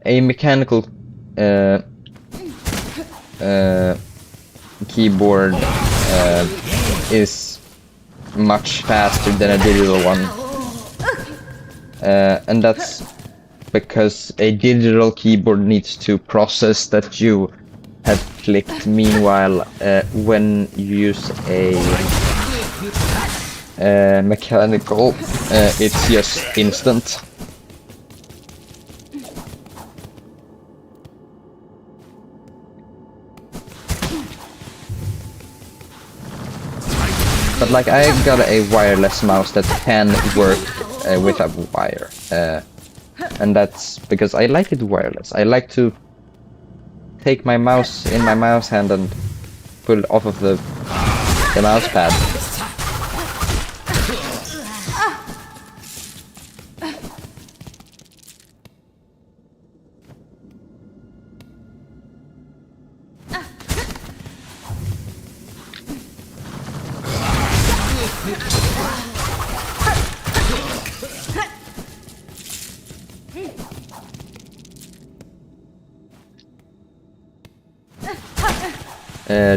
A mechanical keyboard is much faster than a digital one, and that's because a digital keyboard needs to process that you have clicked. Meanwhile, when you use a mechanical, it's just instant. But like, I got a wireless mouse that can work with a wire, and that's because I like it wireless. I like to take my mouse in my mouse hand and pull it off of the mouse pad.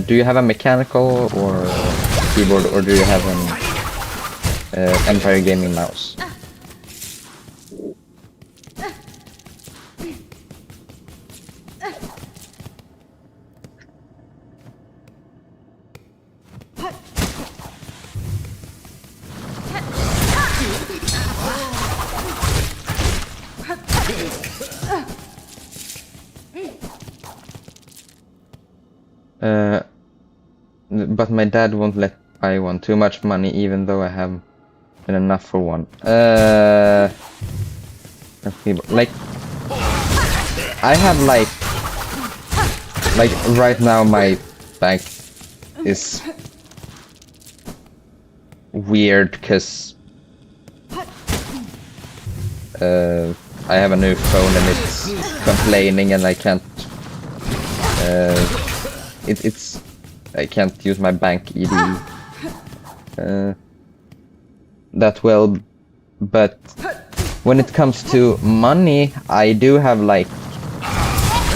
Do you have a mechanical or keyboard, or do you have an Empire Gaming mouse? But my dad won't let buy one. Too much money, even though I have enough for one. Like, I have like Like, right now my bank is weird, because I have a new phone and it's complaining and I can't I can't use my bank ID that well, but when it comes to money, I do have like,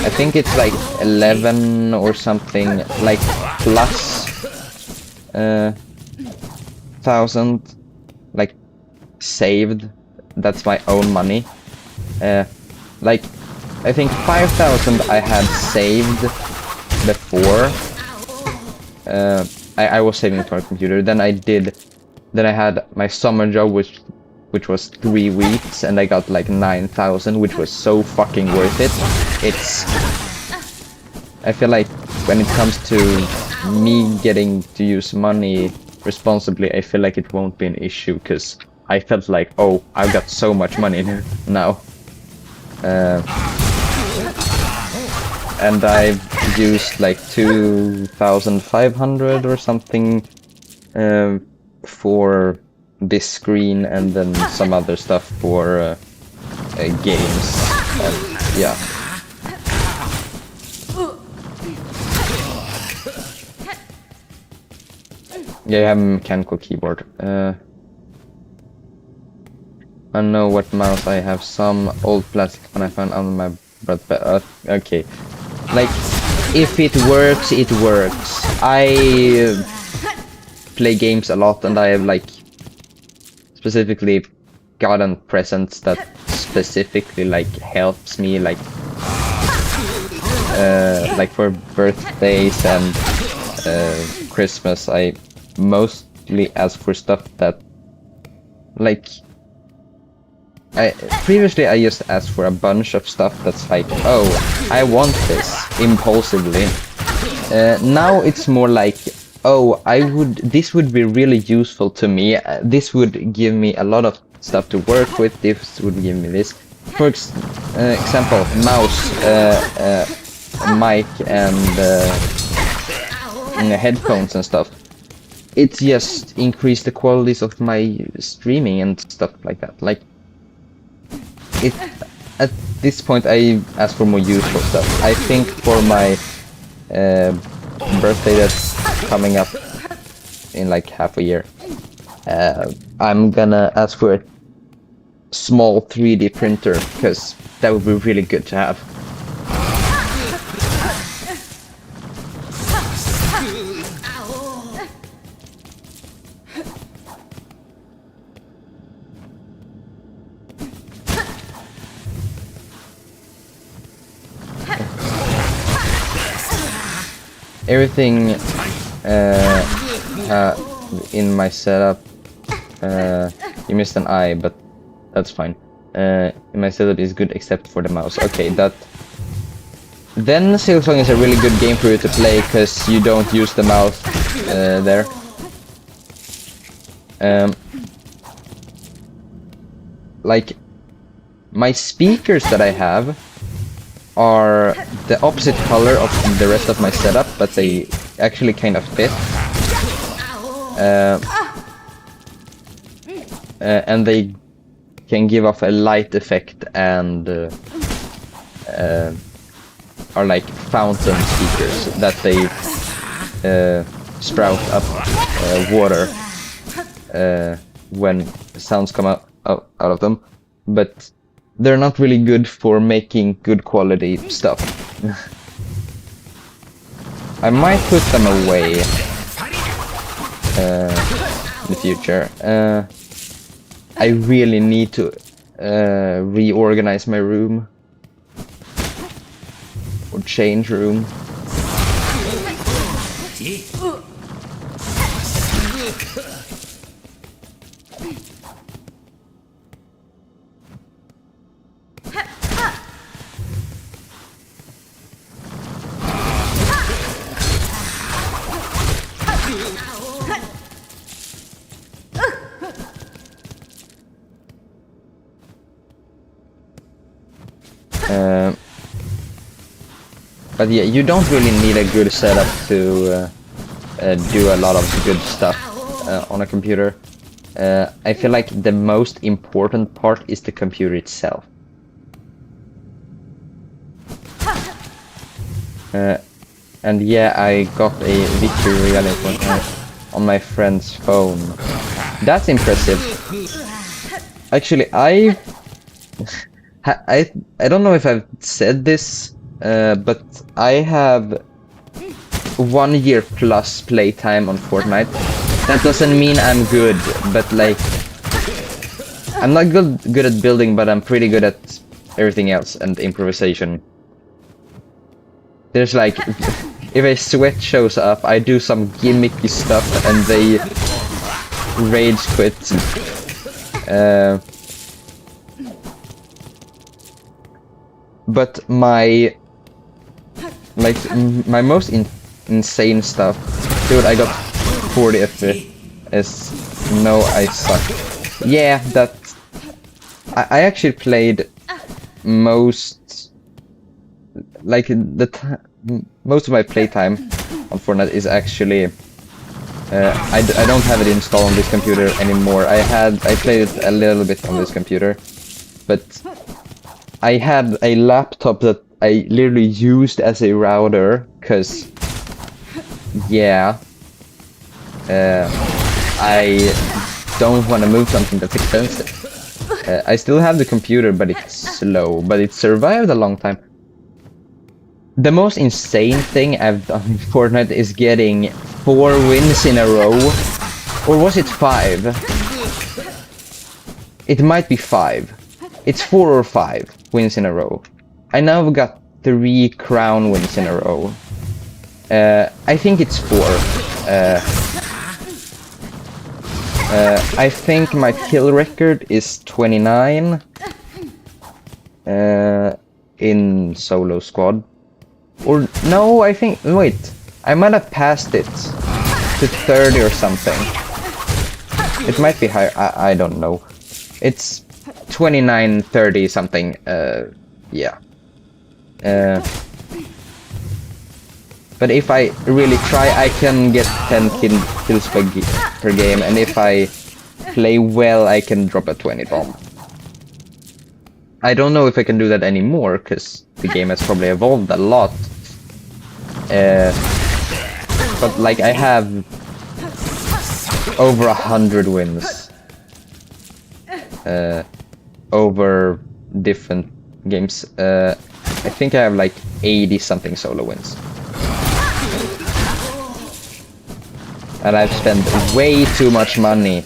I think it's like 11 or something, like plus 1,000 like saved. That's my own money. Like, I think 5,000 I had saved before. I was saving for a computer. Then I had my summer job, which was 3 weeks, and I got like 9,000, which was so fucking worth it. I feel like when it comes to me getting to use money responsibly, I feel like it won't be an issue, because I felt like, oh, I've got so much money now. And I've used like 2,500 or something for this screen, and then some other stuff for games. Yeah. Yeah, I have a mechanical keyboard. I know what mouse I have. Some old plastic when I found on my breath. Okay. Like, if it works, it works. I play games a lot, and I have like specifically gotten presents that specifically like helps me, like for birthdays and Christmas. I mostly ask for stuff that, like, previously I just asked for a bunch of stuff that's like, oh, I want this impulsively. Now it's more like, oh, this would be really useful to me. This would give me a lot of stuff to work with. This would give me this. For example, mouse, mic, and headphones and stuff. It just increased the qualities of my streaming and stuff like that. Like, at this point I ask for more useful stuff. I think for my birthday that's coming up in like half a year, I'm gonna ask for a small 3D printer, because that would be really good to have. Everything in my setup, you missed an eye, but that's fine. In my setup is good except for the mouse. Okay, then Silksong is a really good game for you to play, because you don't use the mouse there. Like, my speakers that I have are the opposite color of the rest of my setup, but they actually kind of fit. And they can give off a light effect, and are like fountain speakers that they sprout up water when sounds come out of them, but they're not really good for making good quality stuff. I might put them away in the future. I really need to reorganize my room, or change room. But yeah, you don't really need a good setup to do a lot of good stuff on a computer. I feel like the most important part is the computer itself. And yeah, I got a virtual reality on my friend's phone. That's impressive. Actually, I don't know if I've said this, but I have 1 year plus playtime on Fortnite. That doesn't mean I'm good, but like I'm not good at building, but I'm pretty good at everything else and improvisation. There's like, if a sweat shows up, I do some gimmicky stuff and they rage quit. But my most insane stuff, dude, I got 40 FPS. No, I suck. Yeah, that I actually played most, like most of my playtime on Fortnite is actually I don't have it installed on this computer anymore. I played it a little bit on this computer, but I had a laptop that I literally used as a router, cause yeah, I don't want to move something that's expensive. I still have the computer, but it's slow, but it survived a long time. The most insane thing I've done in Fortnite is getting 4 wins in a row. Or was it 5? It might be 5. It's 4 or 5 wins in a row. I now have got 3 crown wins in a row. I think it's 4. I think my kill record is 29 in solo squad. Or no, I think, wait, I might have passed it to 30 or something. It might be higher, I don't know. It's 29, 30 something, yeah. But if I really try, I can get 10 kills per game, and if I play well, I can drop a 20 bomb. I don't know if I can do that anymore, because the game has probably evolved a lot. But like, I have over 100 wins over different games. I think I have like 80 something solo wins. And I've spent way too much money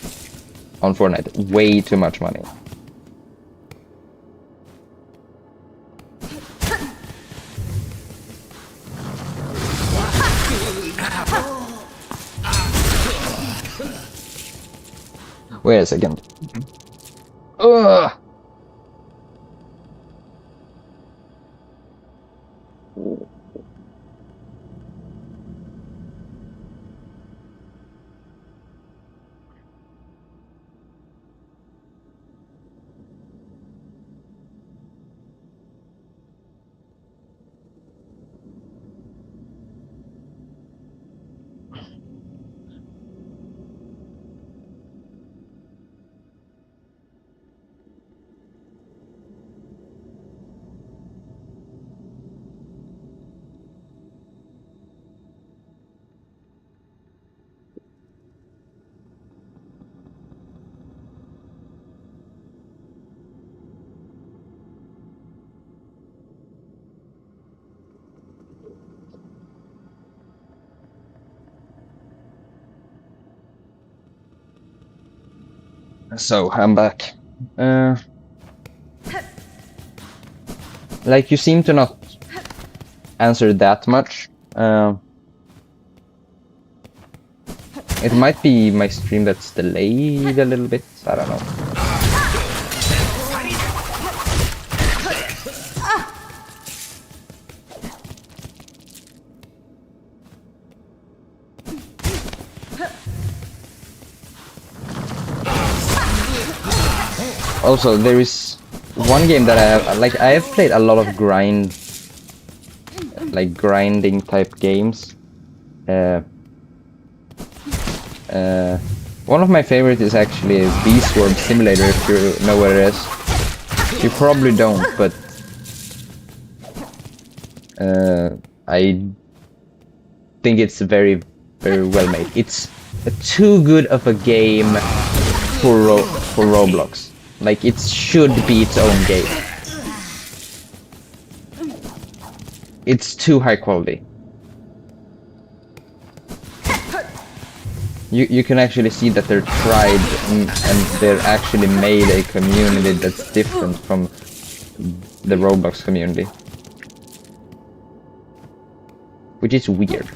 on Fortnite. Way too much money. Wait a second. Ugh. So, I'm back. Like, you seem to not answer that much. It might be my stream that's delayed a little bit. I don't know. Also, there is one game that I have played a lot of grind, like grinding type games. One of my favorites is actually Sword Simulator, if you know what it is. You probably don't, but I think it's very, very well made. It's too good of a game for Roblox. Like, it should be its own game. It's too high quality. You can actually see that they're tried and they're actually made a community that's different from the Roblox community. Which is weird.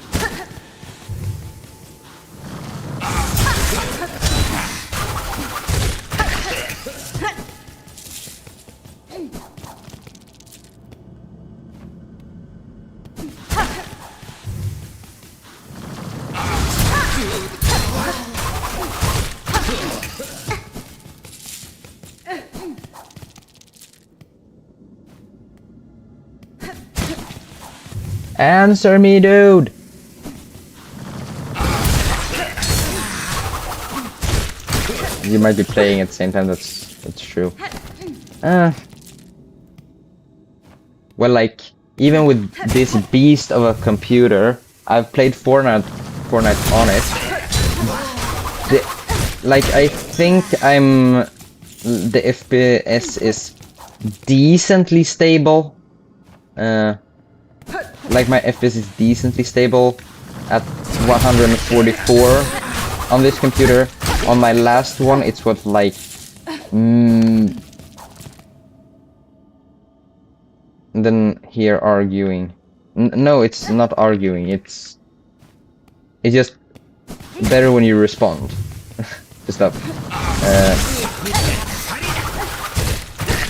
Answer me, dude! You might be playing at the same time, that's true. Well, like, even with this beast of a computer, I've played Fortnite on it. Like, I think the FPS is decently stable. Like, my FPS is decently stable at 144 on this computer. On my last one, it's what, like, then here arguing. No, it's not arguing. It's just better when you respond to stuff.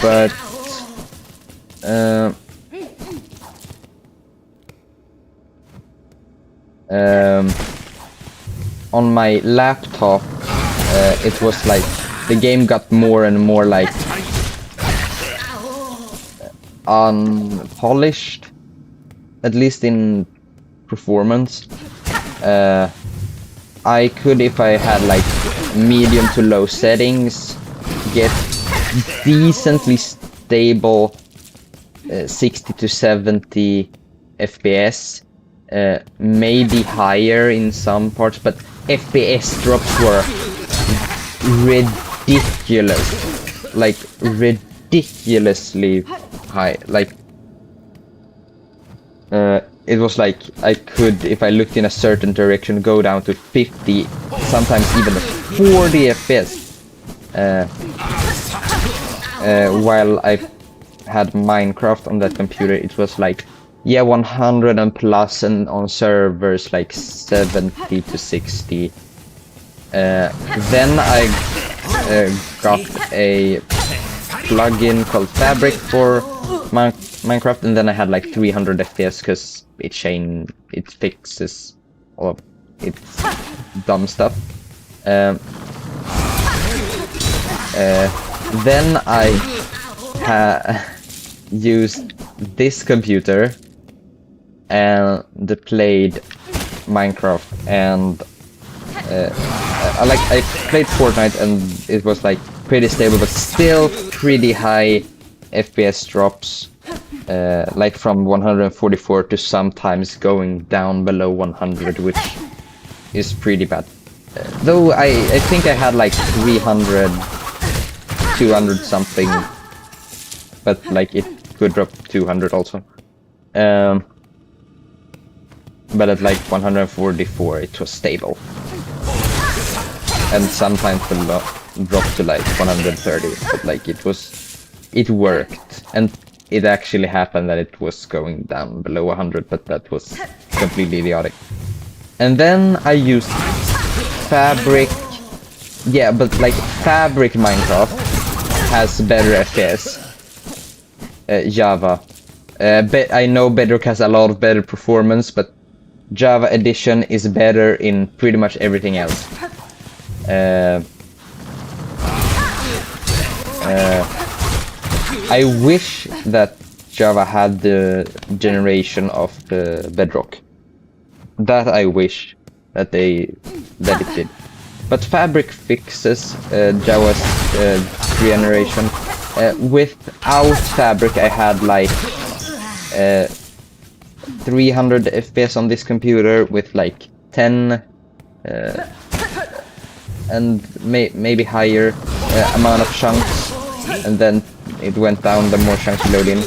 But on my laptop, it was like the game got more and more like unpolished, at least in performance. I could, if I had like medium to low settings, get decently stable 60 to 70 FPS. Maybe higher in some parts, but FPS drops were ridiculous, like ridiculously high. Like it was like I could, if I looked in a certain direction, go down to 50, sometimes even 40 FPS. While I had Minecraft on that computer, it was like, yeah, 100 and plus, and on servers like 70 to 60. Then I got a plugin called Fabric for Minecraft, and then I had like 300 FPS because it fixes all of its dumb stuff. Then I used this computer and played Minecraft, and I played Fortnite, and it was like pretty stable, but still pretty high FPS drops, like from 144 to sometimes going down below 100, which is pretty bad. Though I think I had like 300, 200 something, but like it could drop 200 also. But at like 144 it was stable. And sometimes it dropped to like 130, but like it worked. And it actually happened that it was going down below 100, but that was completely idiotic. And then I used Fabric. Yeah, but like Fabric Minecraft has better FPS. Java. I know Bedrock has a lot of better performance, but Java Edition is better in pretty much everything else. I wish that Java had the generation of Bedrock. That I wish that it did. But Fabric fixes Java's generation. Without Fabric, I had like 300 FPS on this computer with like 10 and maybe higher amount of chunks, and then it went down the more chunks you load in.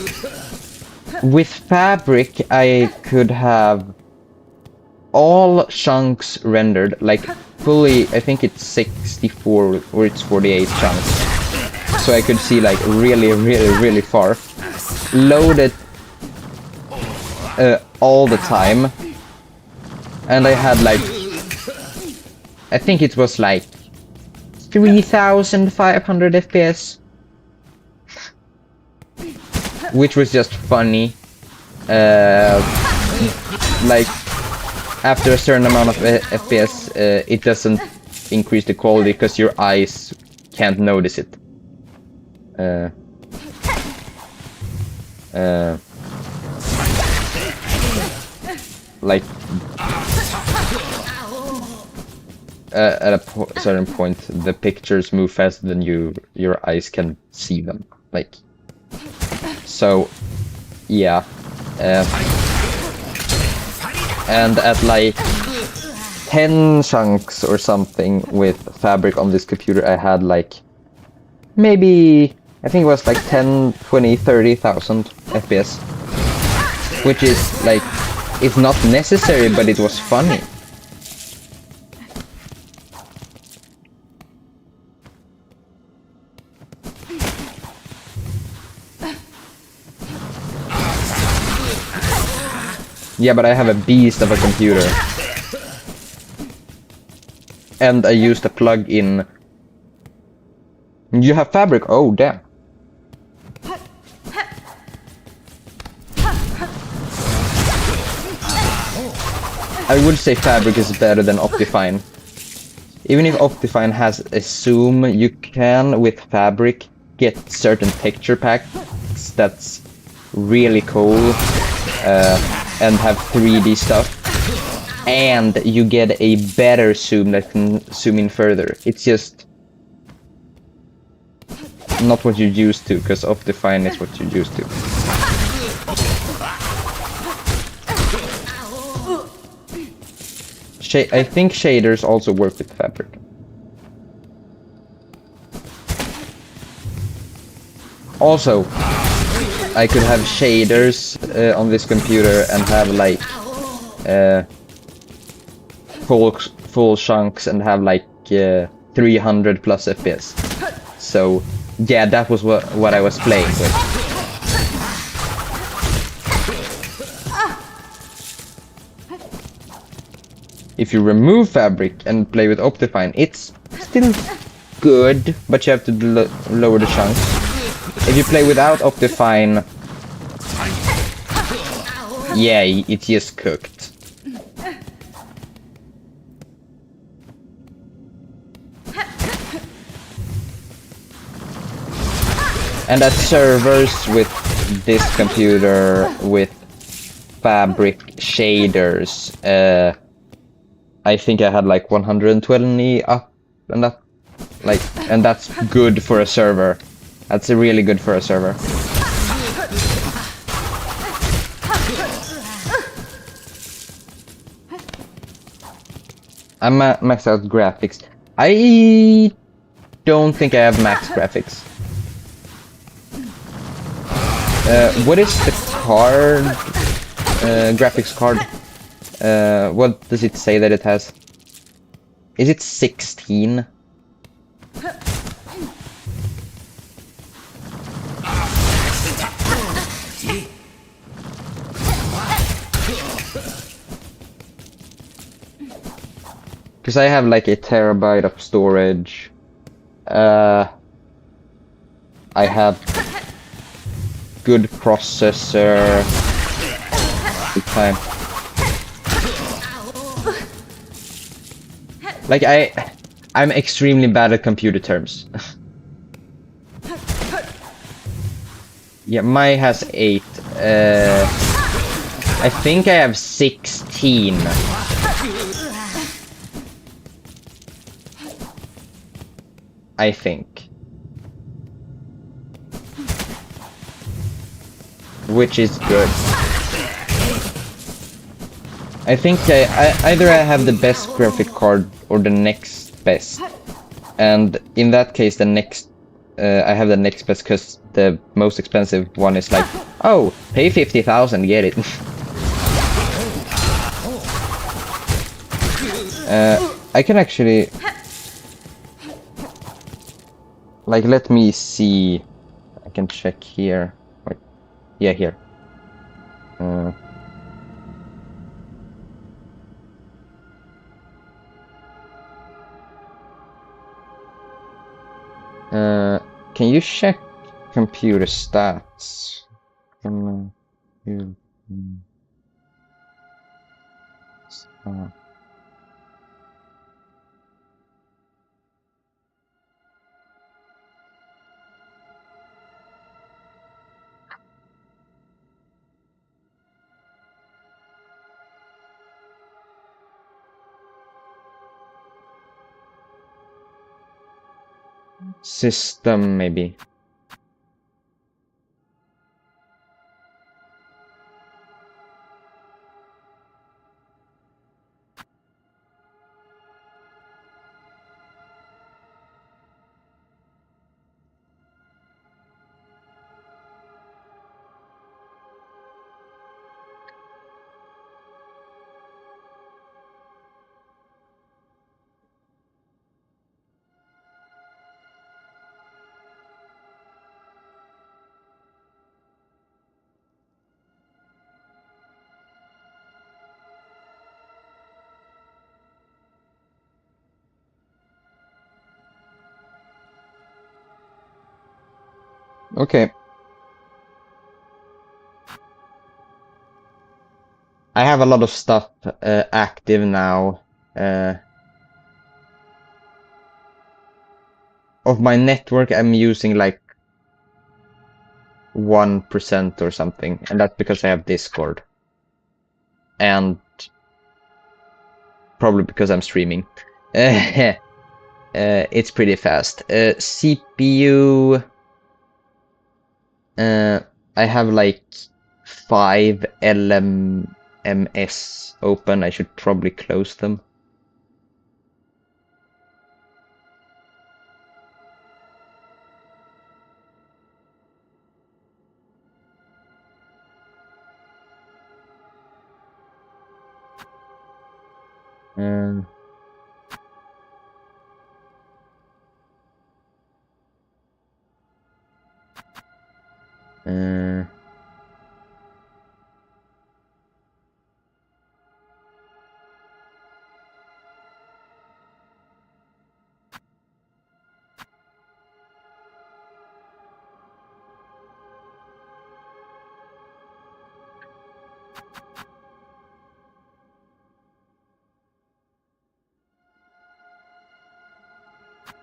With Fabric, I could have all chunks rendered, like fully, I think it's 64 or it's 48 chunks. So I could see like really far. Loaded all the time. And I had like, I think it was like 3,500 FPS. Which was just funny. Like, after a certain amount of FPS, it doesn't increase the quality because your eyes can't notice it. Like, at a certain point, the pictures move faster than your eyes can see them. Like, so, yeah. And at like 10 chunks or something with Fabric on this computer, I had like maybe, I think it was like 10, 20, 30,000 FPS. Which is like, it's not necessary, but it was funny. Yeah, but I have a beast of a computer. And I used a plug-in. You have Fabric? Oh, damn. I would say Fabric is better than Optifine. Even if Optifine has a zoom, you can, with Fabric, get certain texture packs that's really cool. And have 3D stuff, and you get a better zoom that can zoom in further. It's just not what you're used to, because Optifine is what you're used to. I think shaders also work with Fabric. Also, I could have shaders on this computer and have like full chunks and have like 300 plus FPS. So yeah, that was what I was playing with. If you remove Fabric and play with Optifine, it's still good, but you have to lower the chunks. If you play without Optifine, yeah, it's just cooked. And at servers with this computer with Fabric shaders, I think I had like 120 up and up, like, and that's good for a server. That's really good for a server. I'm maxed out graphics. I don't think I have max graphics. What is the card? Graphics card? What does it say that it has? Is it 16? Because I have like a terabyte of storage. I have good processor. Good time. Like I'm extremely bad at computer terms. Yeah, mine has 8. I think I have 16. I think. Which is good. I think either I have the best graphic card or the next best. And in that case, the next I have the next best because the most expensive one is like, oh, pay 50,000, get it. I can actually, like, let me see. I can check here. Wait, yeah, here. Can you check computer stats? System, maybe. Okay. I have a lot of stuff active now. Of my network, I'm using like 1% or something, and that's because I have Discord. And probably because I'm streaming. It's pretty fast. CPU, I have like 5 LMMS open. I should probably close them. Uh, uh,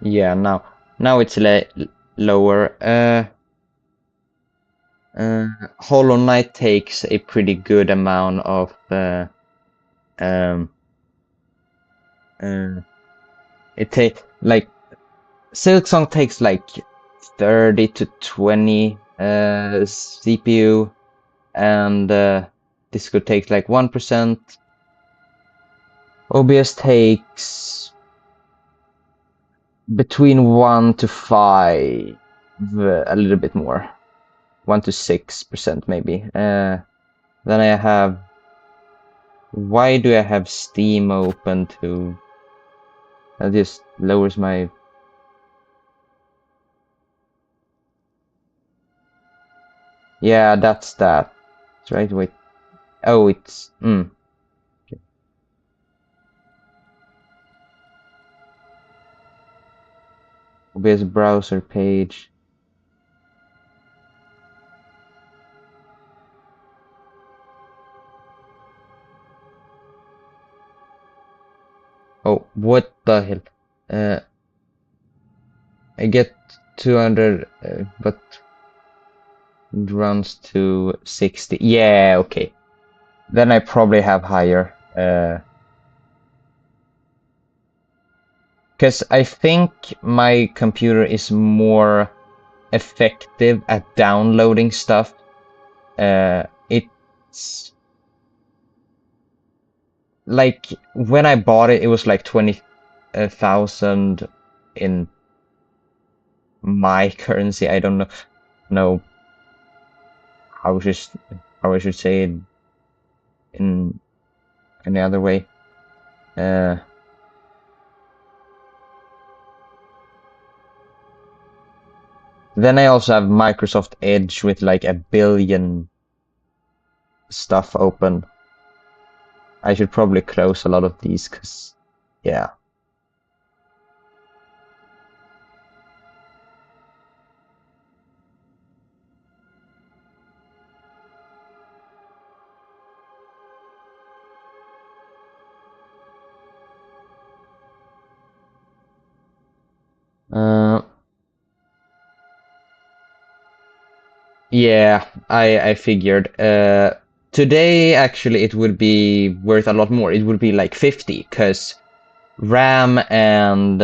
yeah, now it's lower. Hollow Knight takes a pretty good amount of it takes like Silksong takes like 30 to 20 CPU, and Disco takes like 1%. OBS takes between 1 to 5, a little bit more. 1 to 6% maybe. Then I have. Why do I have Steam open to? That just lowers my. Yeah, that's that. That's right. Wait. Oh, it's. Okay. OBS browser page. Oh, what the hell? I get 200, but It runs to 60. Yeah, okay. Then I probably have higher. Because I think my computer is more effective at downloading stuff. It's like when I bought it, it was like 20,000 in my currency. I don't know how I should say it in any other way. Then I also have Microsoft Edge with like 1 billion stuff open. I should probably close a lot of these because, yeah. Yeah, I figured. Today, actually, it would be worth a lot more. It would be like 50, because RAM and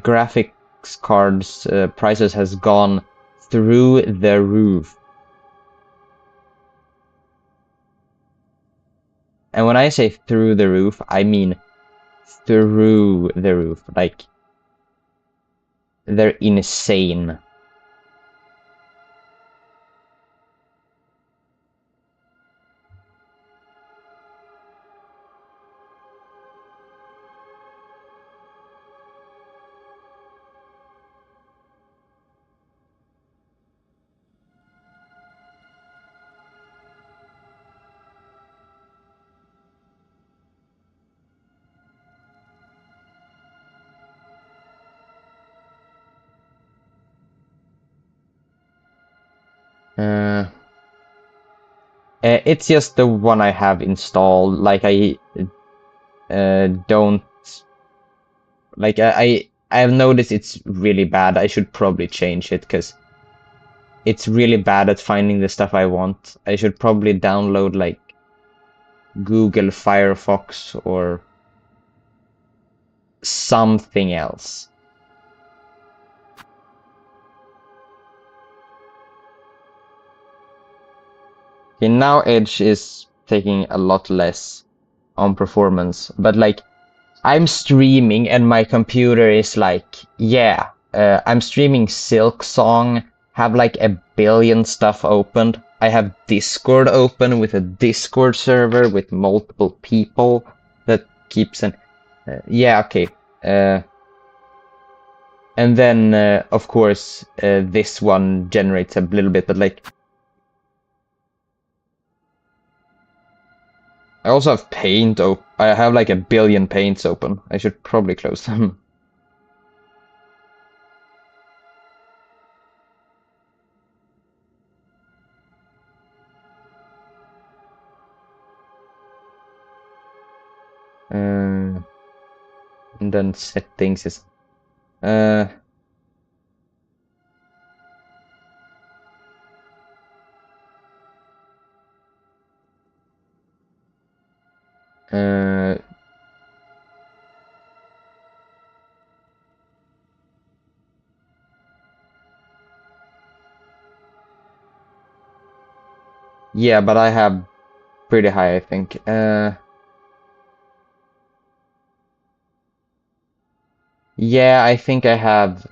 graphics cards prices has gone through the roof. And when I say through the roof, I mean through the roof. Like, they're insane. It's just the one I have installed. Like I don't like I have noticed it's really bad. I should probably change it because it's really bad at finding the stuff I want. I should probably download like Google Firefox or something else. Okay, now Edge is taking a lot less on performance, but like I'm streaming and my computer is like, yeah, I'm streaming Silksong, have like 1 billion stuff opened. I have Discord open with a Discord server with multiple people that keeps an, yeah, okay. And then, of course, this one generates a little bit, but like, I also have paint I have like 1 billion paints open. I should probably close them. And then settings is yeah, but I have pretty high, I think. Yeah, I think I have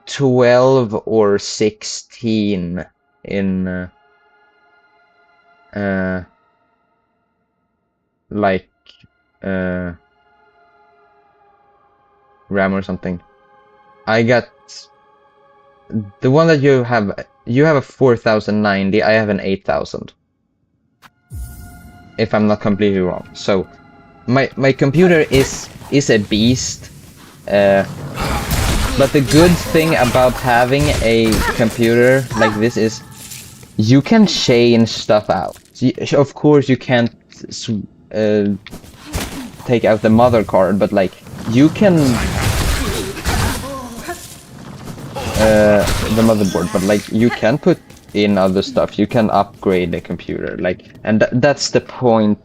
12 or 16 in like RAM or something. I got the one that you have a 4090, I have an 8000. If I'm not completely wrong. So my computer is a beast. But the good thing about having a computer like this is you can change stuff out. Of course, you can't take out the mother card, but like you can the motherboard, but like you can put in other stuff. You can upgrade the computer, like, and that's the point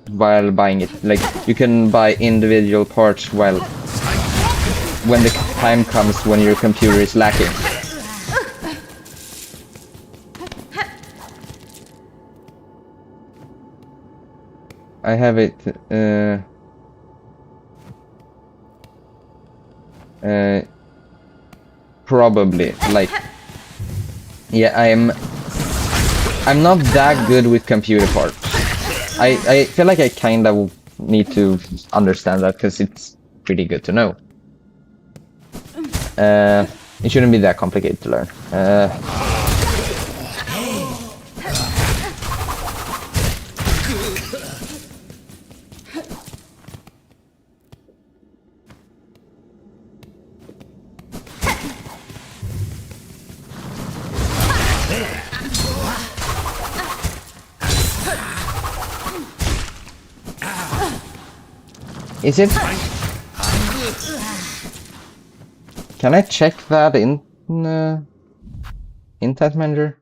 while buying it. Like, you can buy individual parts while when the time comes when your computer is lacking. I have it probably, like, yeah, I'm not that good with computer parts. I feel like I kind of need to understand that, because it's pretty good to know. It shouldn't be that complicated to learn. Is it? Can I check that in Task Manager?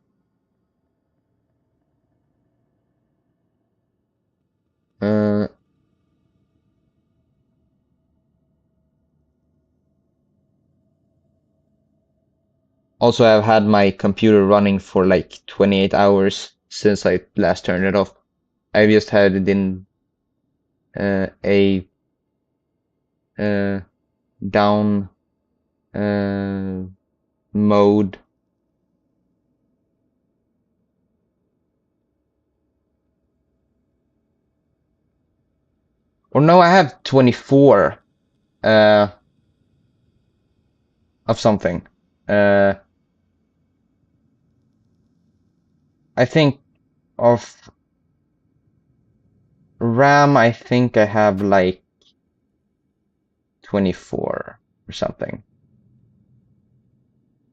Also, I've had my computer running for like 28 hours since I last turned it off. I just had it in a down mode. Or no, I have 24 of something. I think of RAM, I think I have like 24 or something.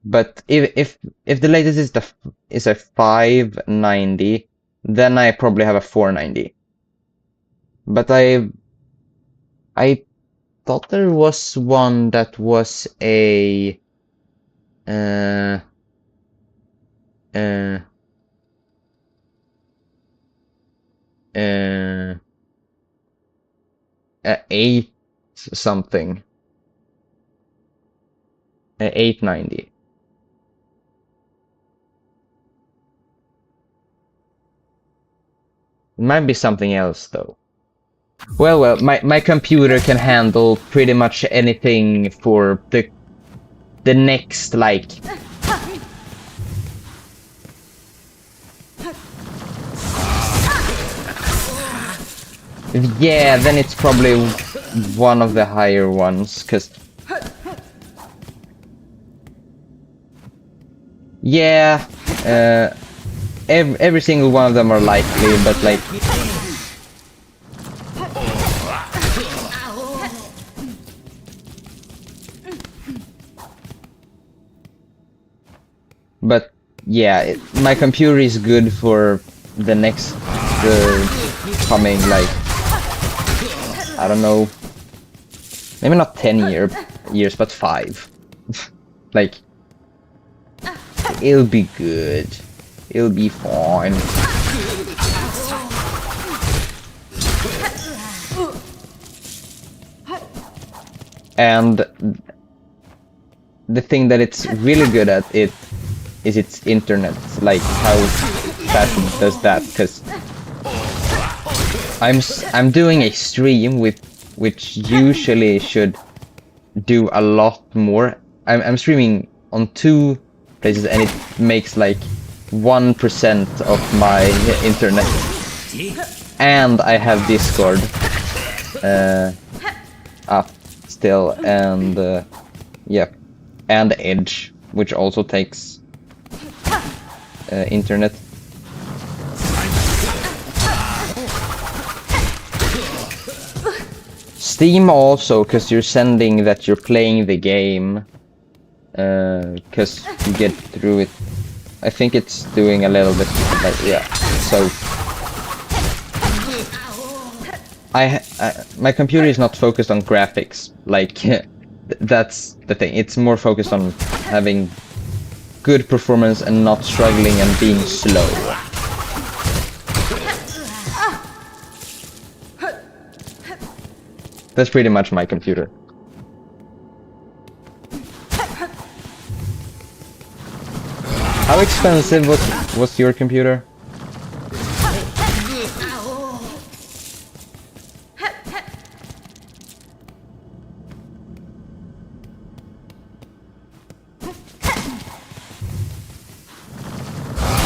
But if the latest is a 590, then I probably have a 490. But I thought there was one that was a 8 something. 890. It might be something else though. Well, my computer can handle pretty much anything for the next, like, yeah, then it's probably one of the higher ones, because yeah, every single one of them are likely, but like, but yeah, my computer is good for the next coming, like, I don't know, maybe not 10 years, but 5. Like, it'll be good. It'll be fine. And the thing that it's really good at is its internet, like how fast it does that, because I'm doing a stream which usually should do a lot more. I'm streaming on 2 places and it makes like 1% of my internet. And I have Discord up still, and yeah, and Edge, which also takes internet. Steam also, because you're sending that you're playing the game, because you get through it. I think it's doing a little bit, like, yeah. So my computer is not focused on graphics, like that's the thing. It's more focused on having good performance and not struggling and being slow. That's pretty much my computer. How expensive was your computer?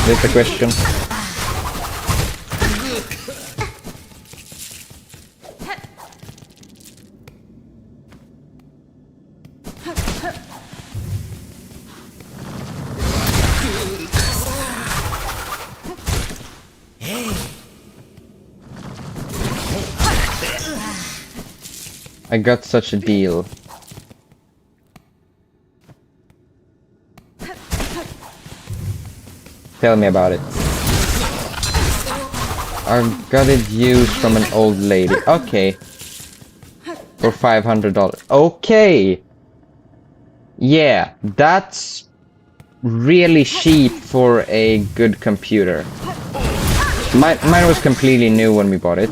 That's the question. I got such a deal. Tell me about it. I got it used from an old lady. Okay. For $500. Okay! Yeah, that's really cheap for a good computer. Mine was completely new when we bought it.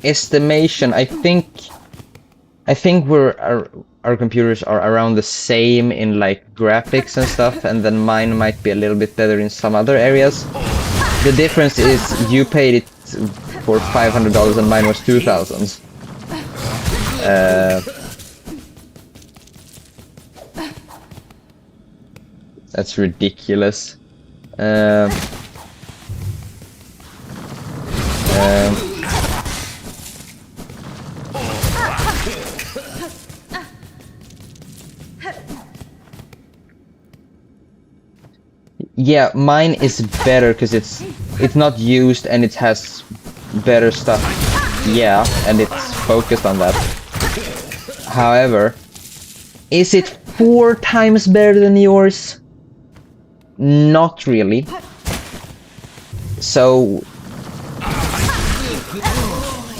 Estimation, I think our computers are around the same in like graphics and stuff, and then mine might be a little bit better in some other areas. The difference is you paid it for $500 and mine was $2,000. That's ridiculous. Yeah, mine is better because it's not used and it has better stuff. Yeah, and it's focused on that. However, is it 4 times better than yours? Not really. So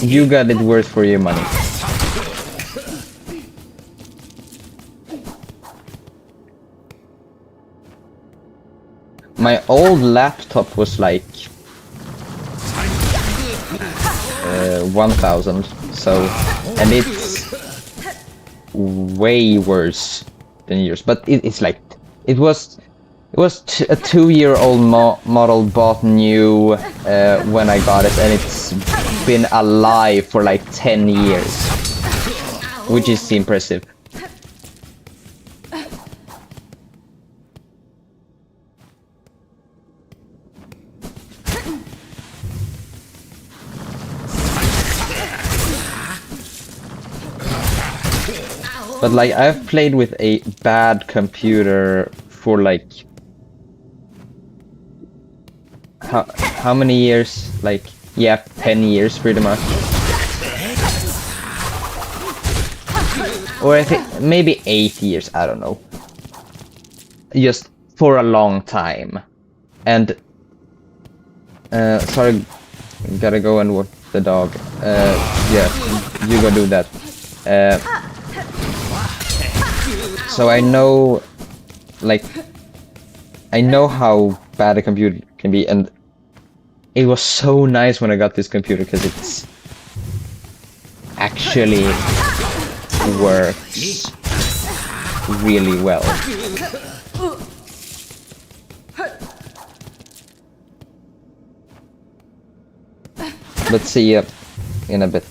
you got it worth for your money. My old laptop was like 1,000, so, and it's way worse than yours. But it's like it was a 2-year-old model bought new when I got it, and it's been alive for like 10 years, which is impressive. But like, I've played with a bad computer for like how many years? Like, yeah, 10 years pretty much. Or I think maybe 8 years, I don't know. Just for a long time. And sorry, gotta go and walk the dog. Yeah, you go do that. So I know, like, I know how bad a computer can be, and it was so nice when I got this computer because it's actually works really well. Let's see you in a bit.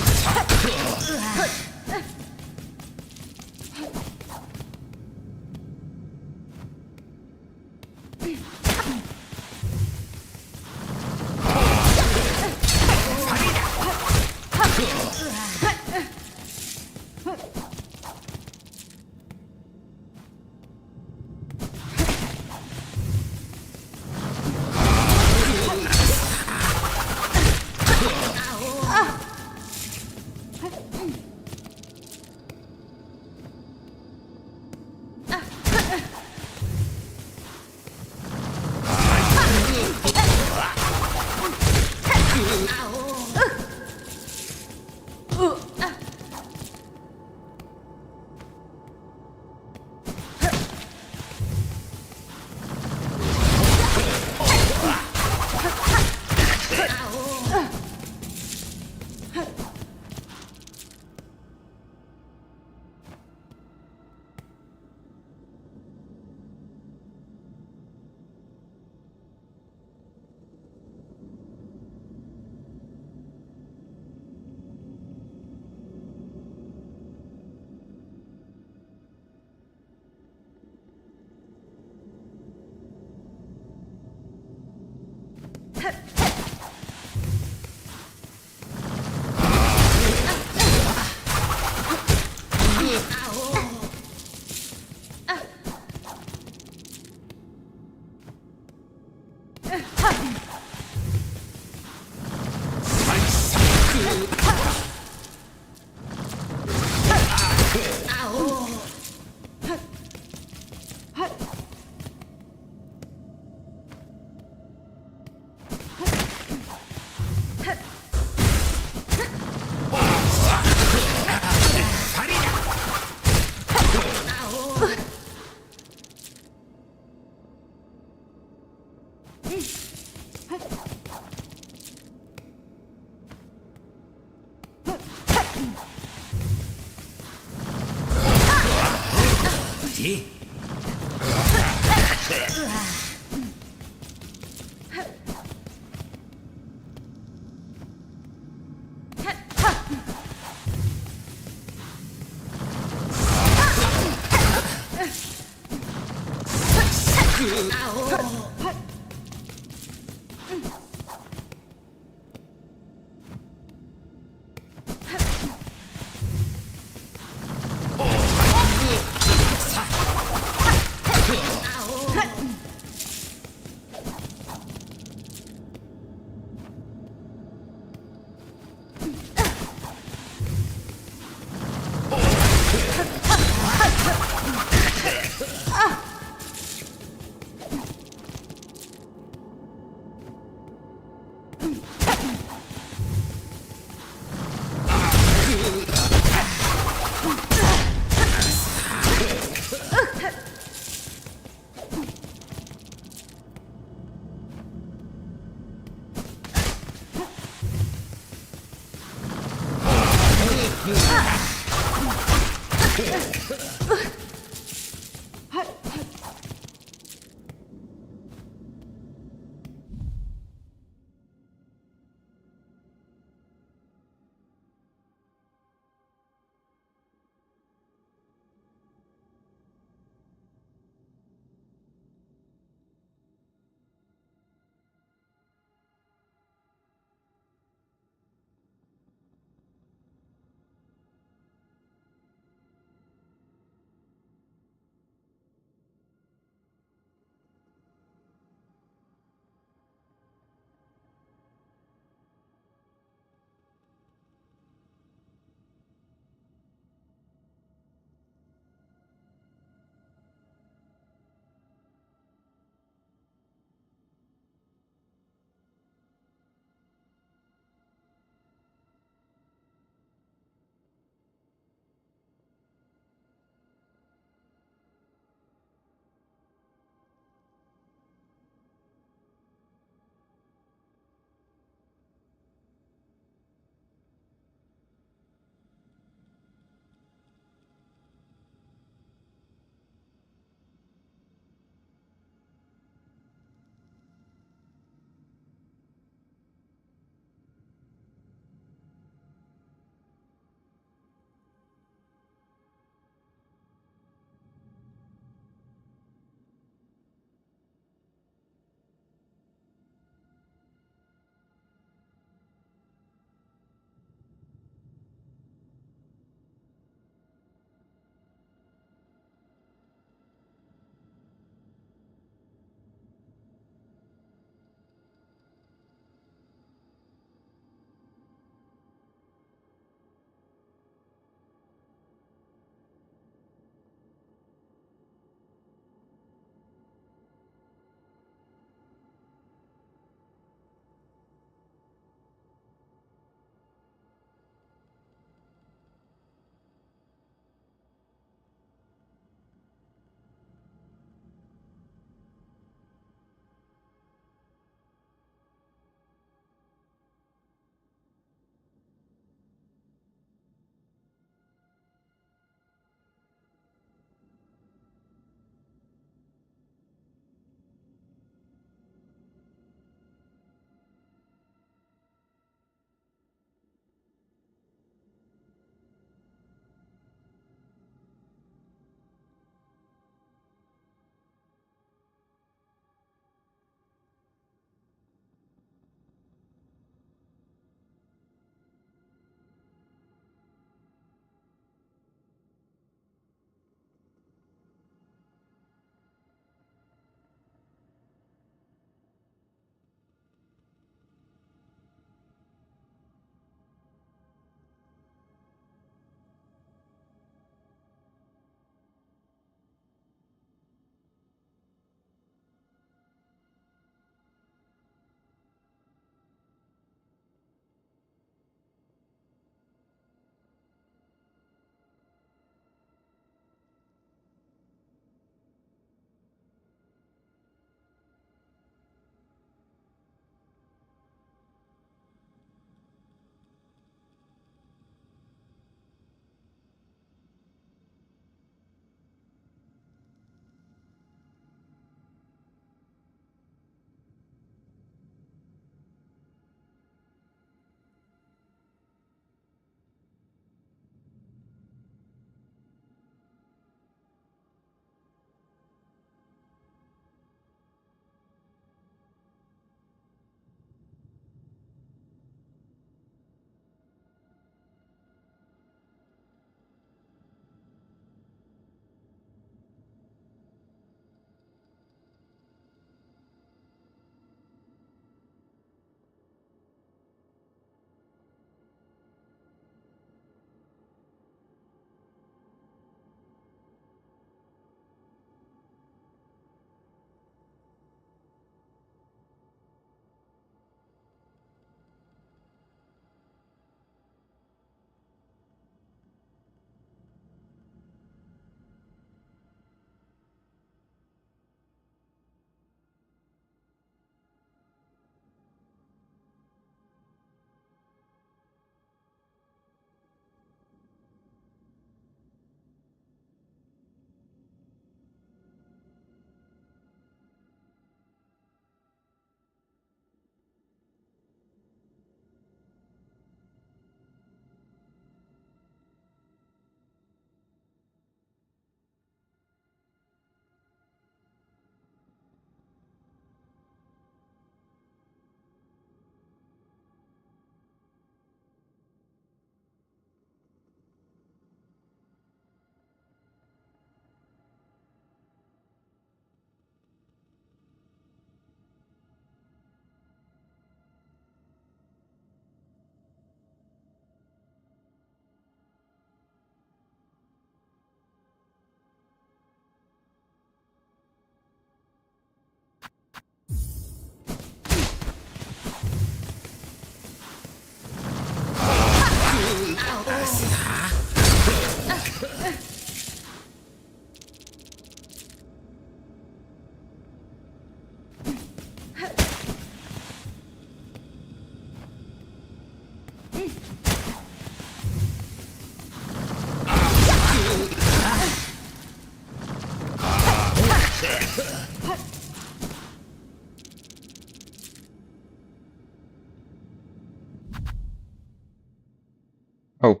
Oh,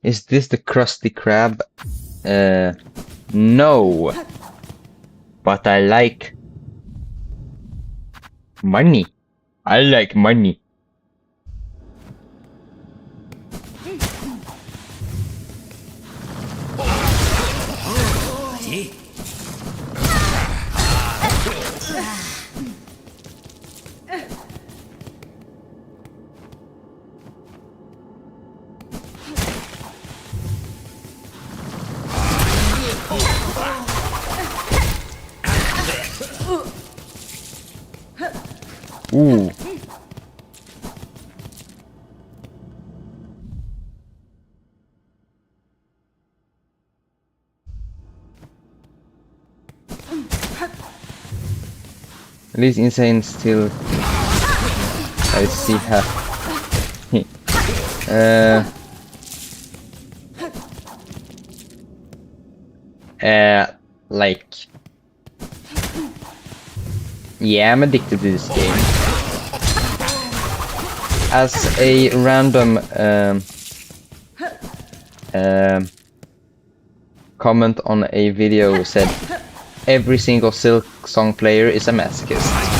is this the Krusty Krab? No. But I like money. I like money. Ooh. At least insane still. I see her. Like, yeah, I'm addicted to this game. As a random comment on a video said, every single Silksong player is a masochist.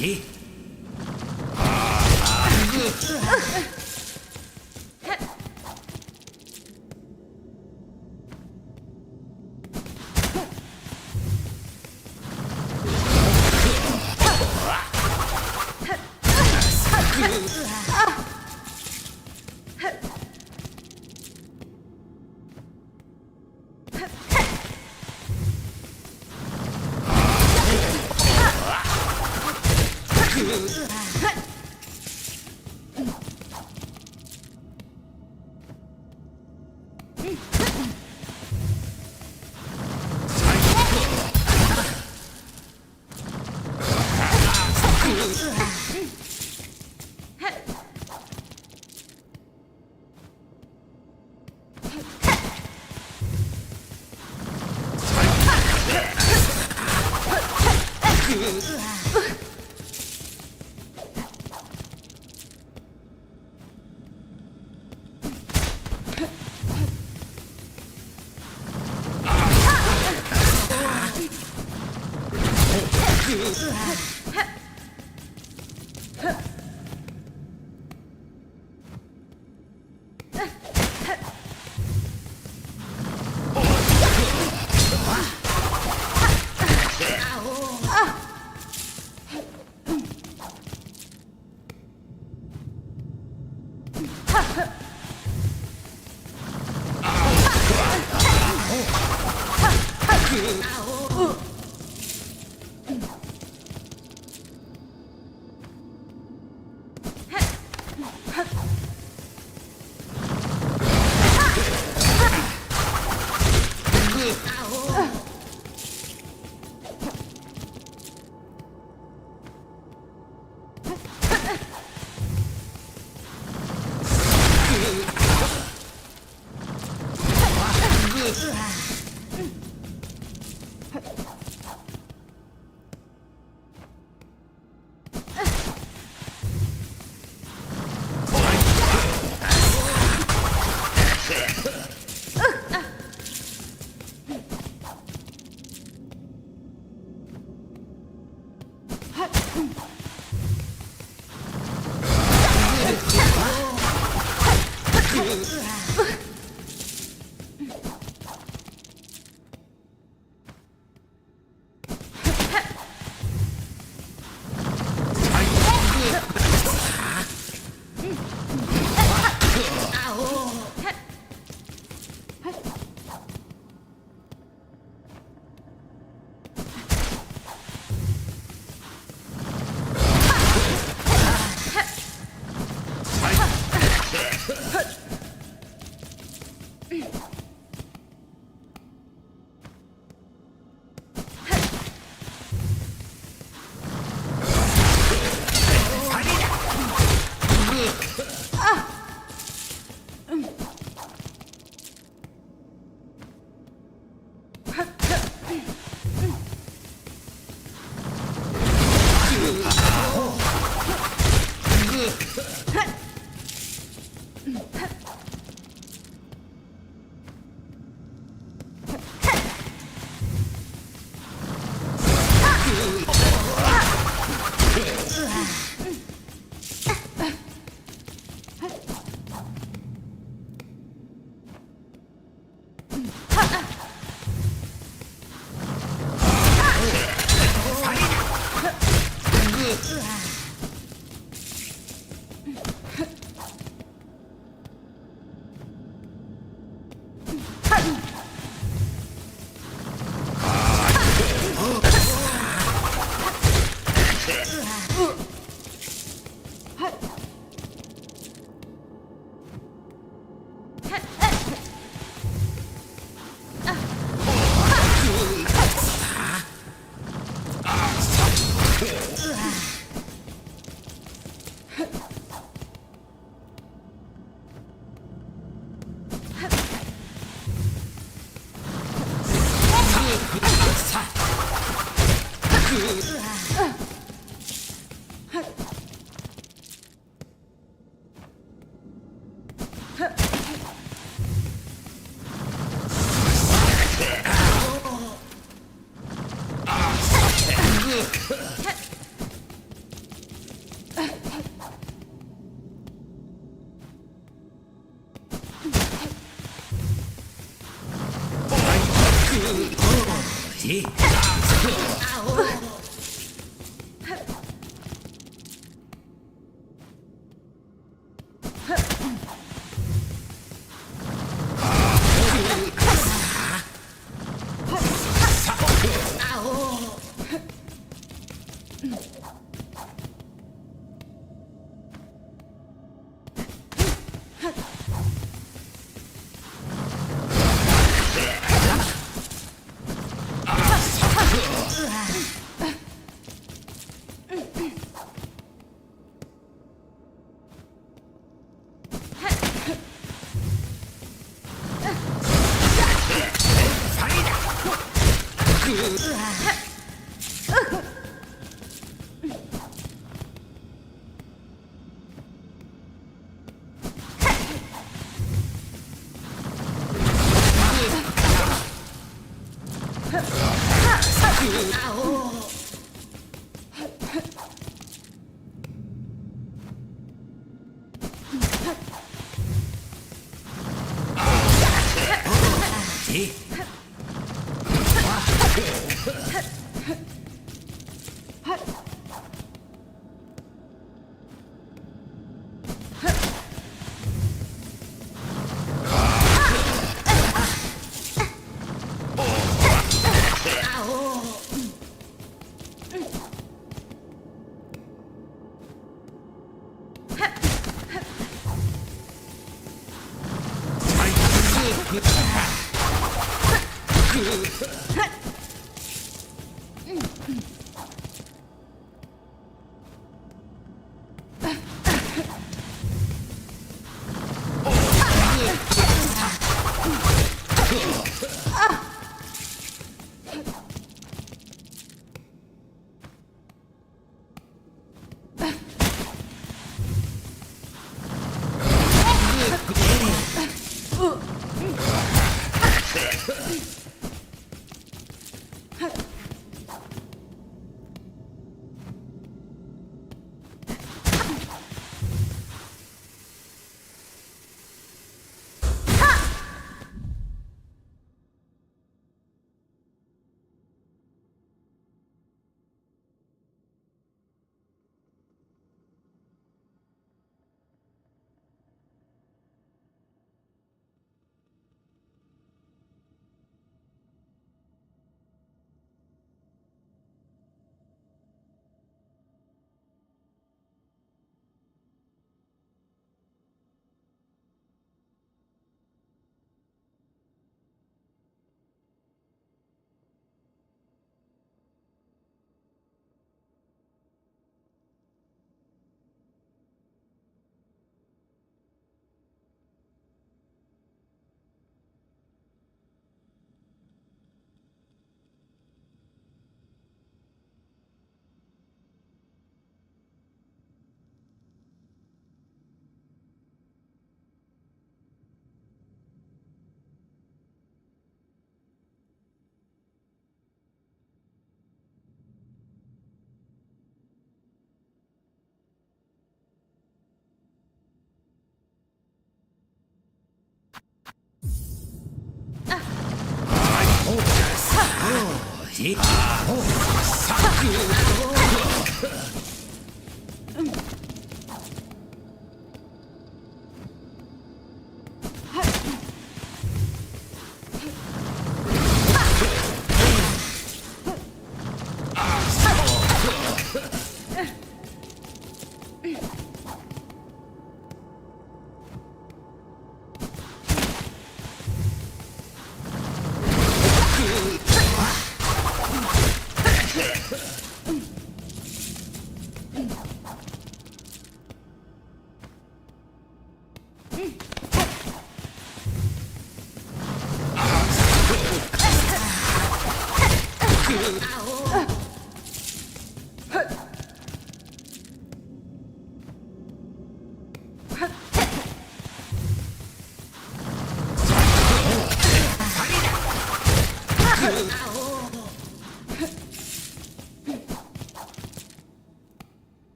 起。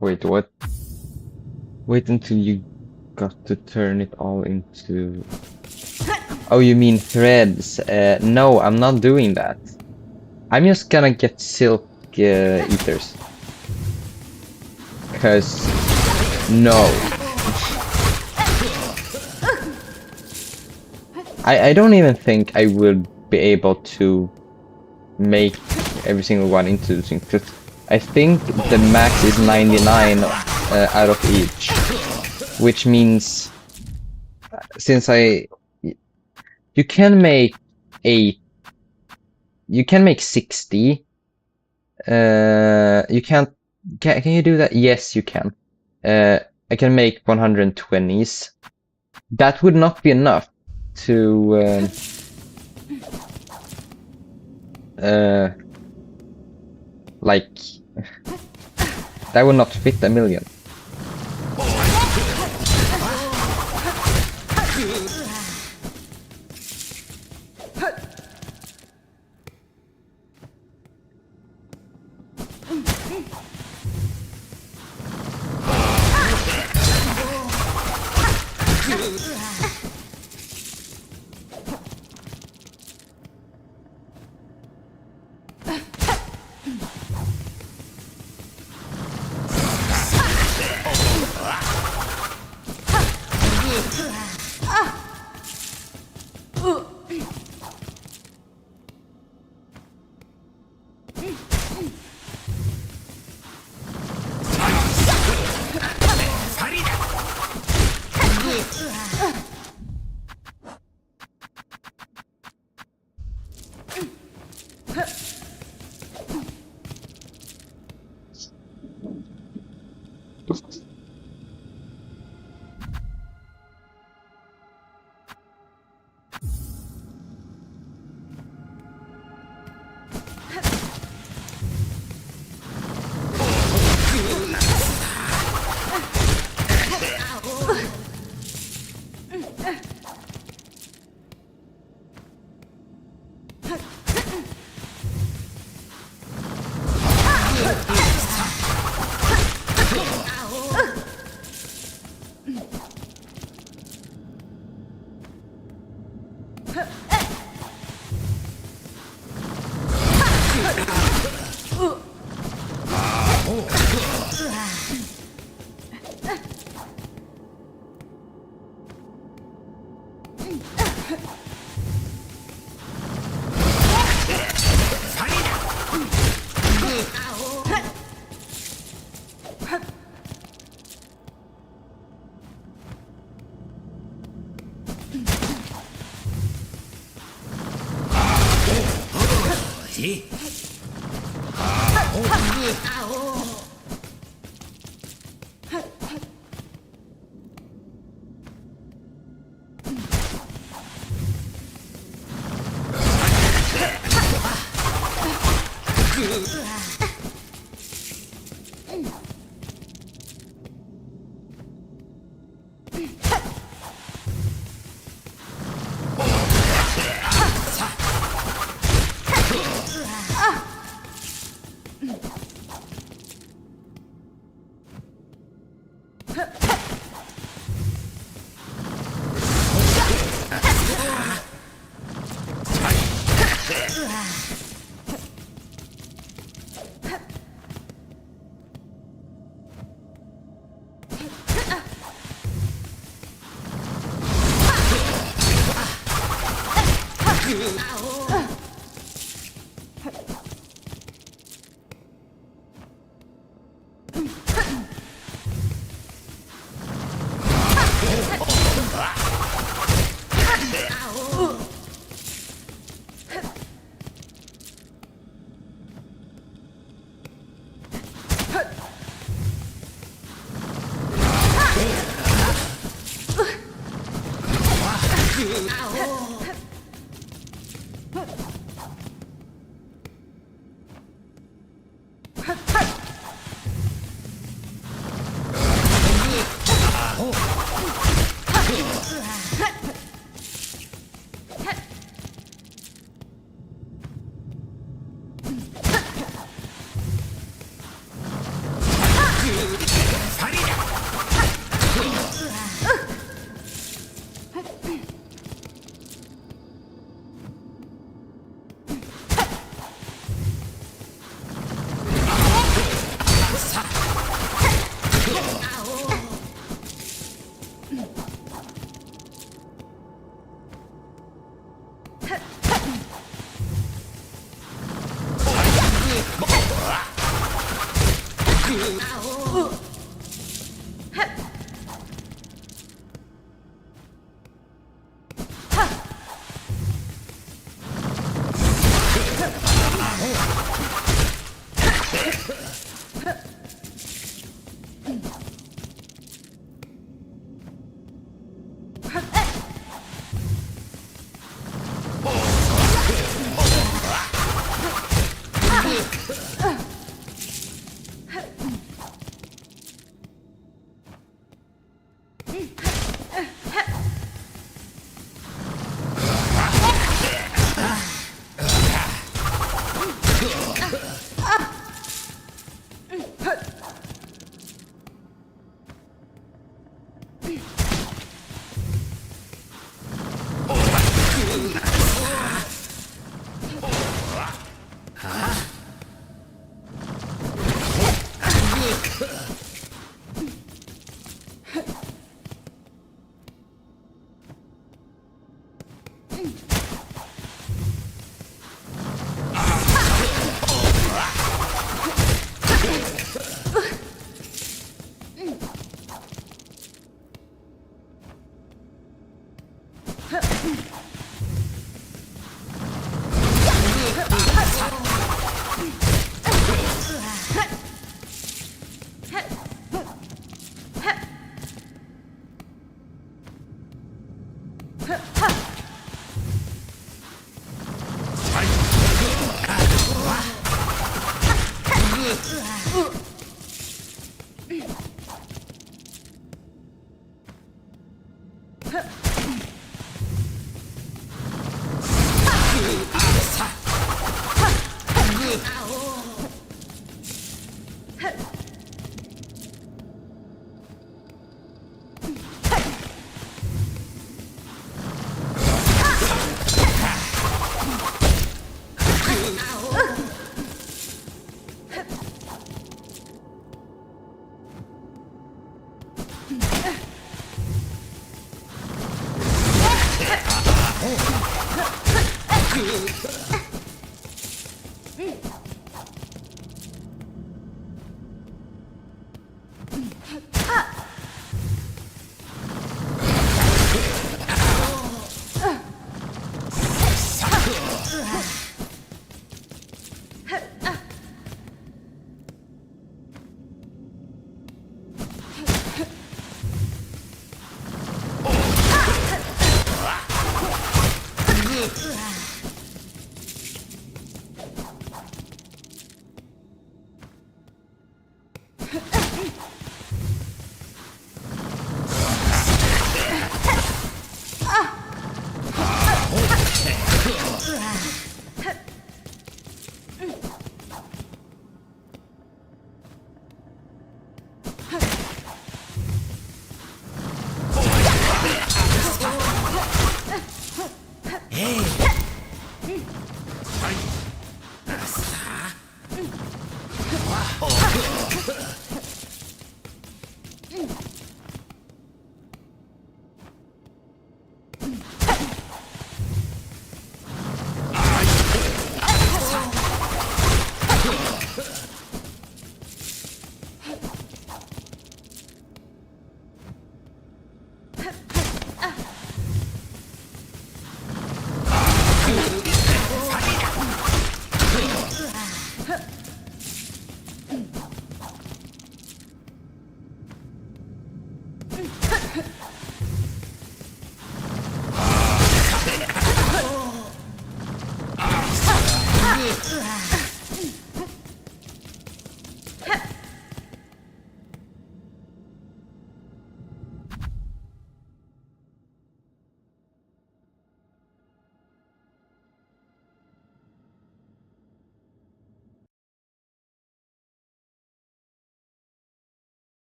Wait, what? Wait until you got to turn it all into... Oh, you mean threads? No, I'm not doing that. I'm just gonna get silk eaters. Cause... No. I don't even think I would be able to make every single one into things. Cause I think the max is 99 out of each. Which means... Since you can make 8. You can make 60. You can't. Can you do that? Yes, you can. I can make 120s. That would not be enough to. Like. That would not fit a million.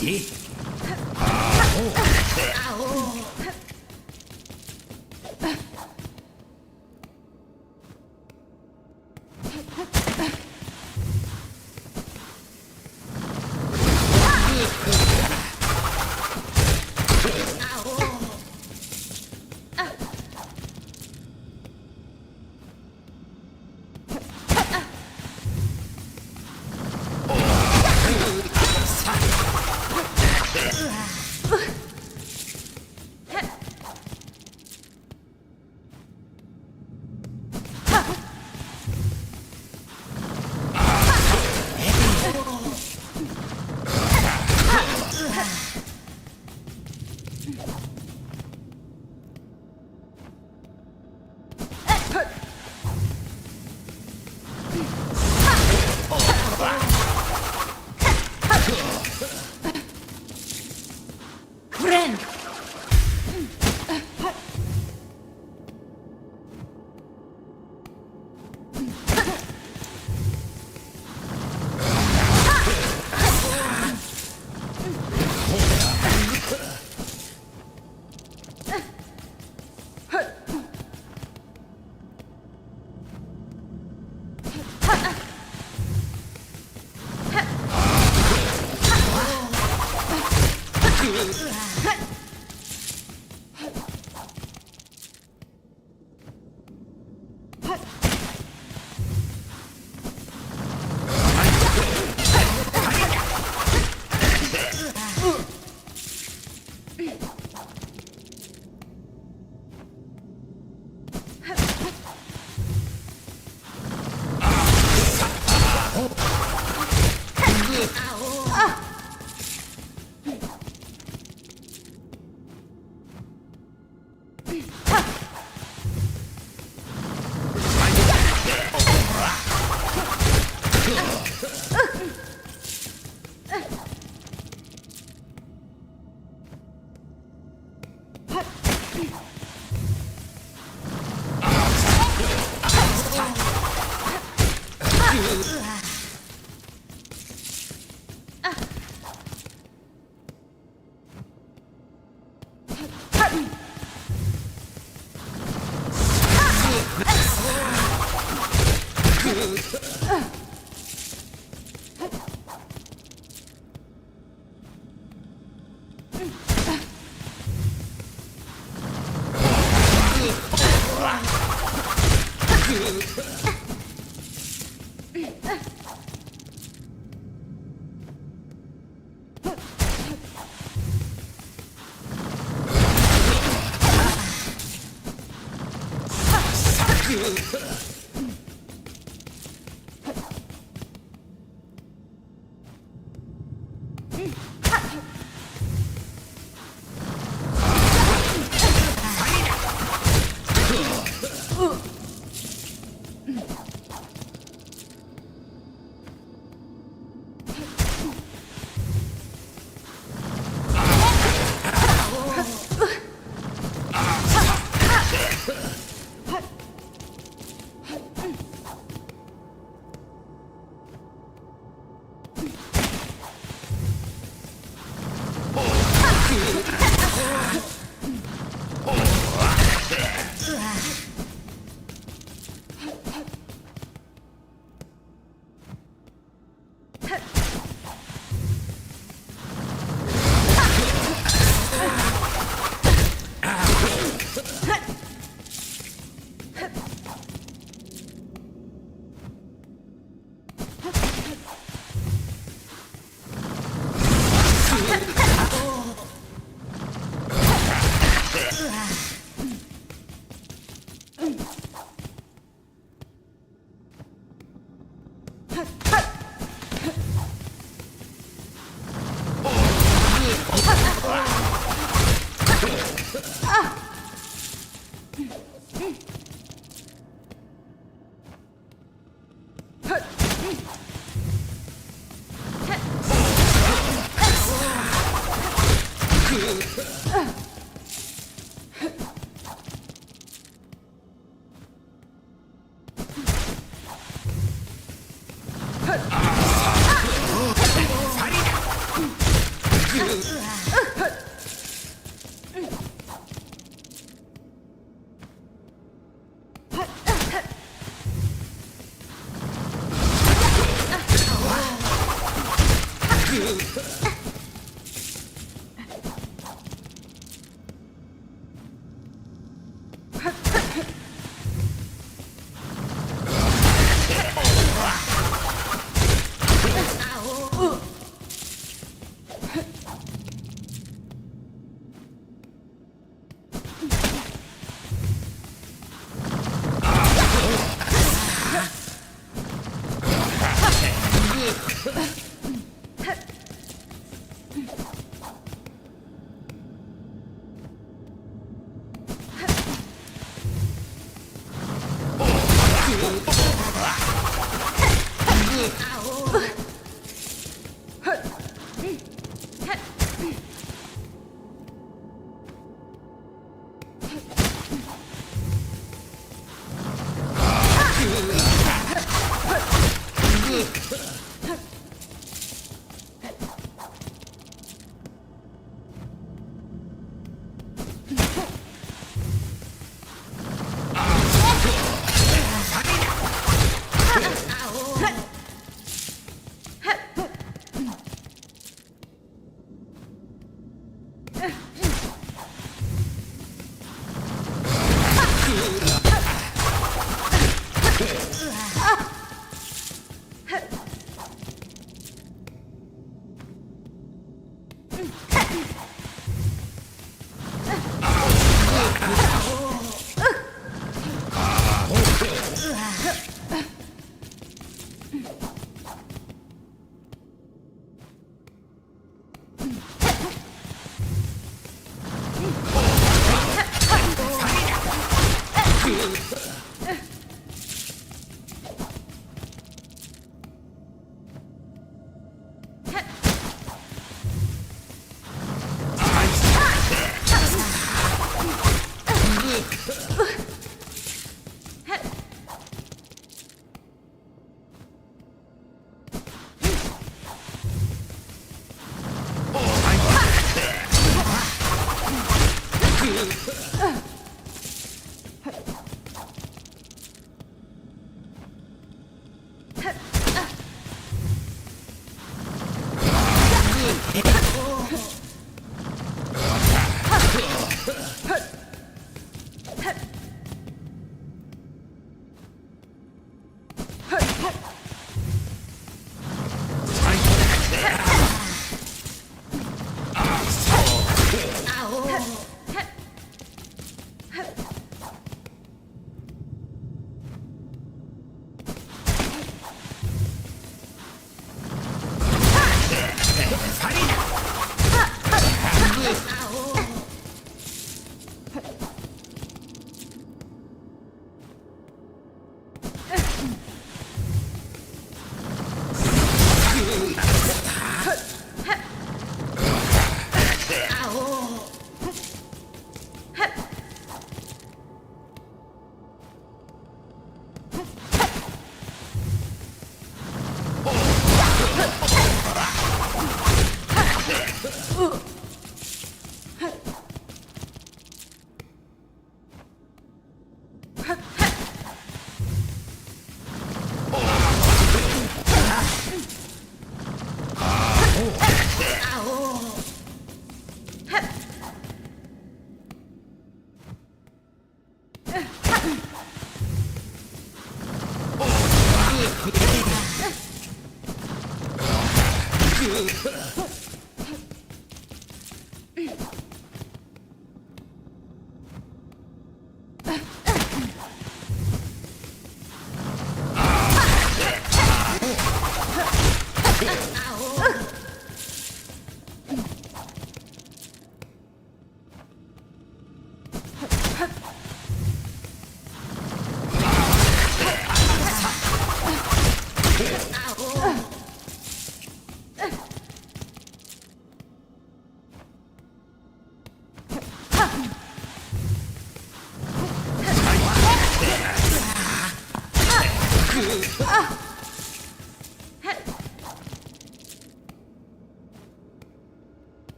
뭐지? 브랜!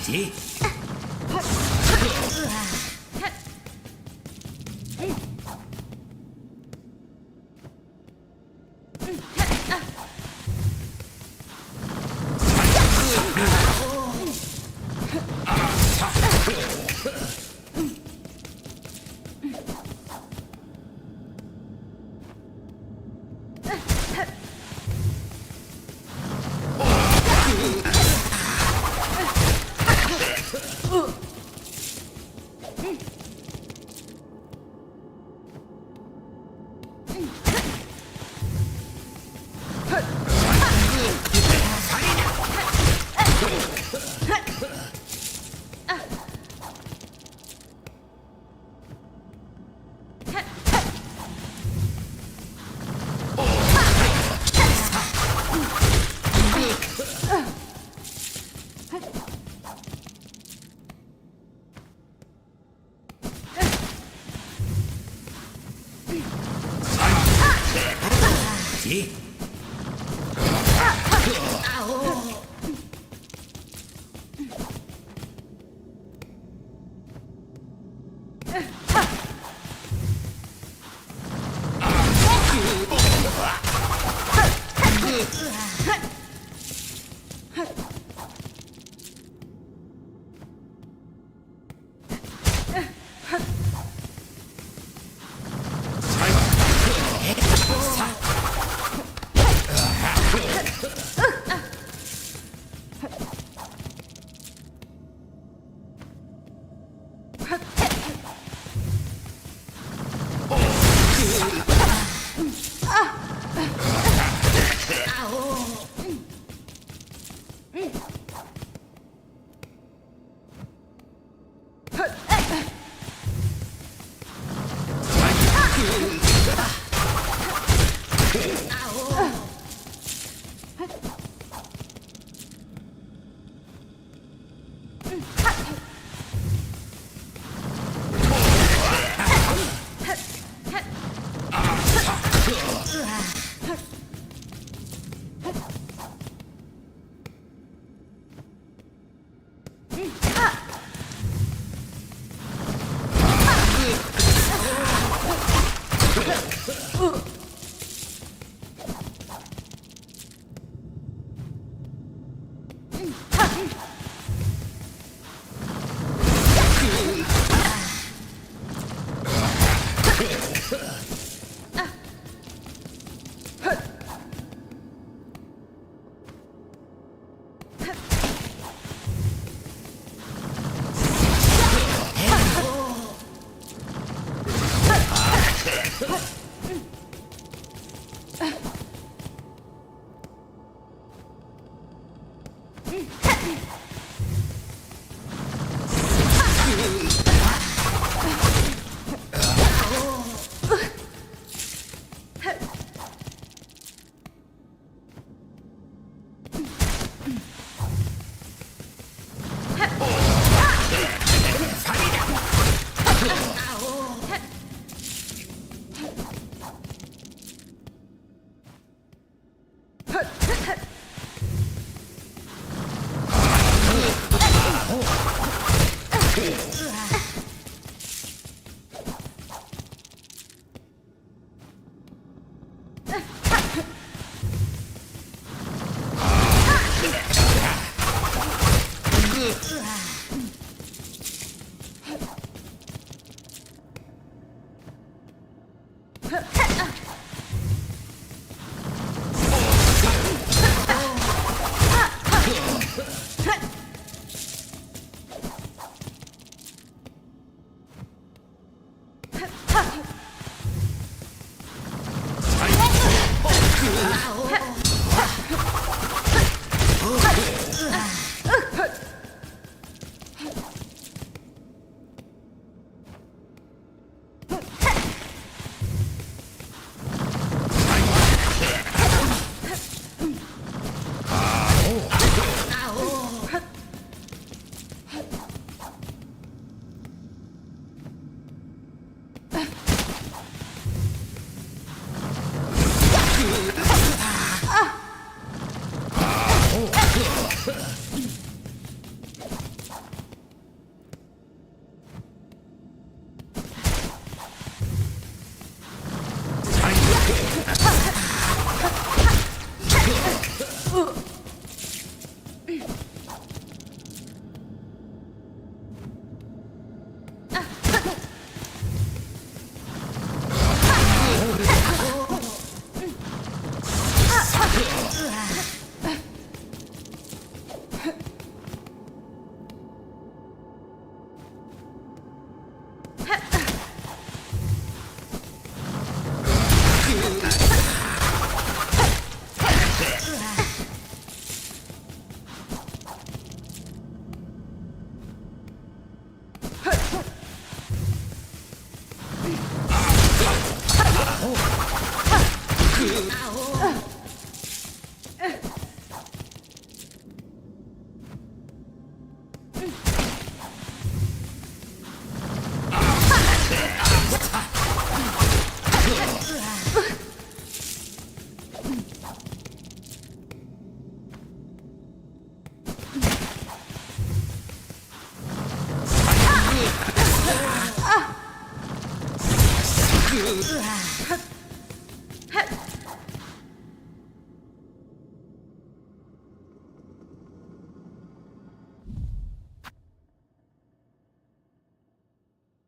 뭐지?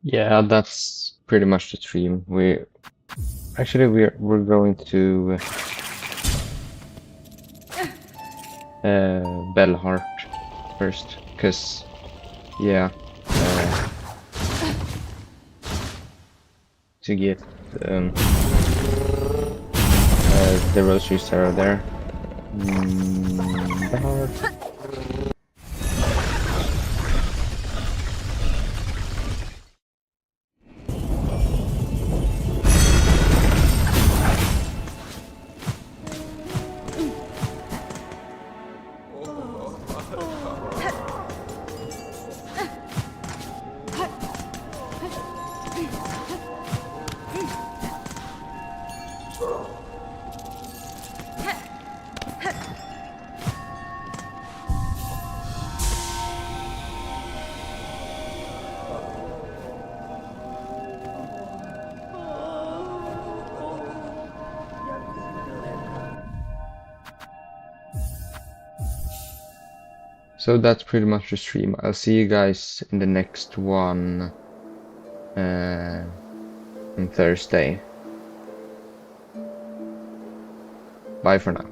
Yeah, that's pretty much the stream. We're going to Bellheart first, because yeah, to get the Rosary Star there. Bellheart. So that's pretty much the stream. I'll see you guys in the next one on Thursday. Bye for now.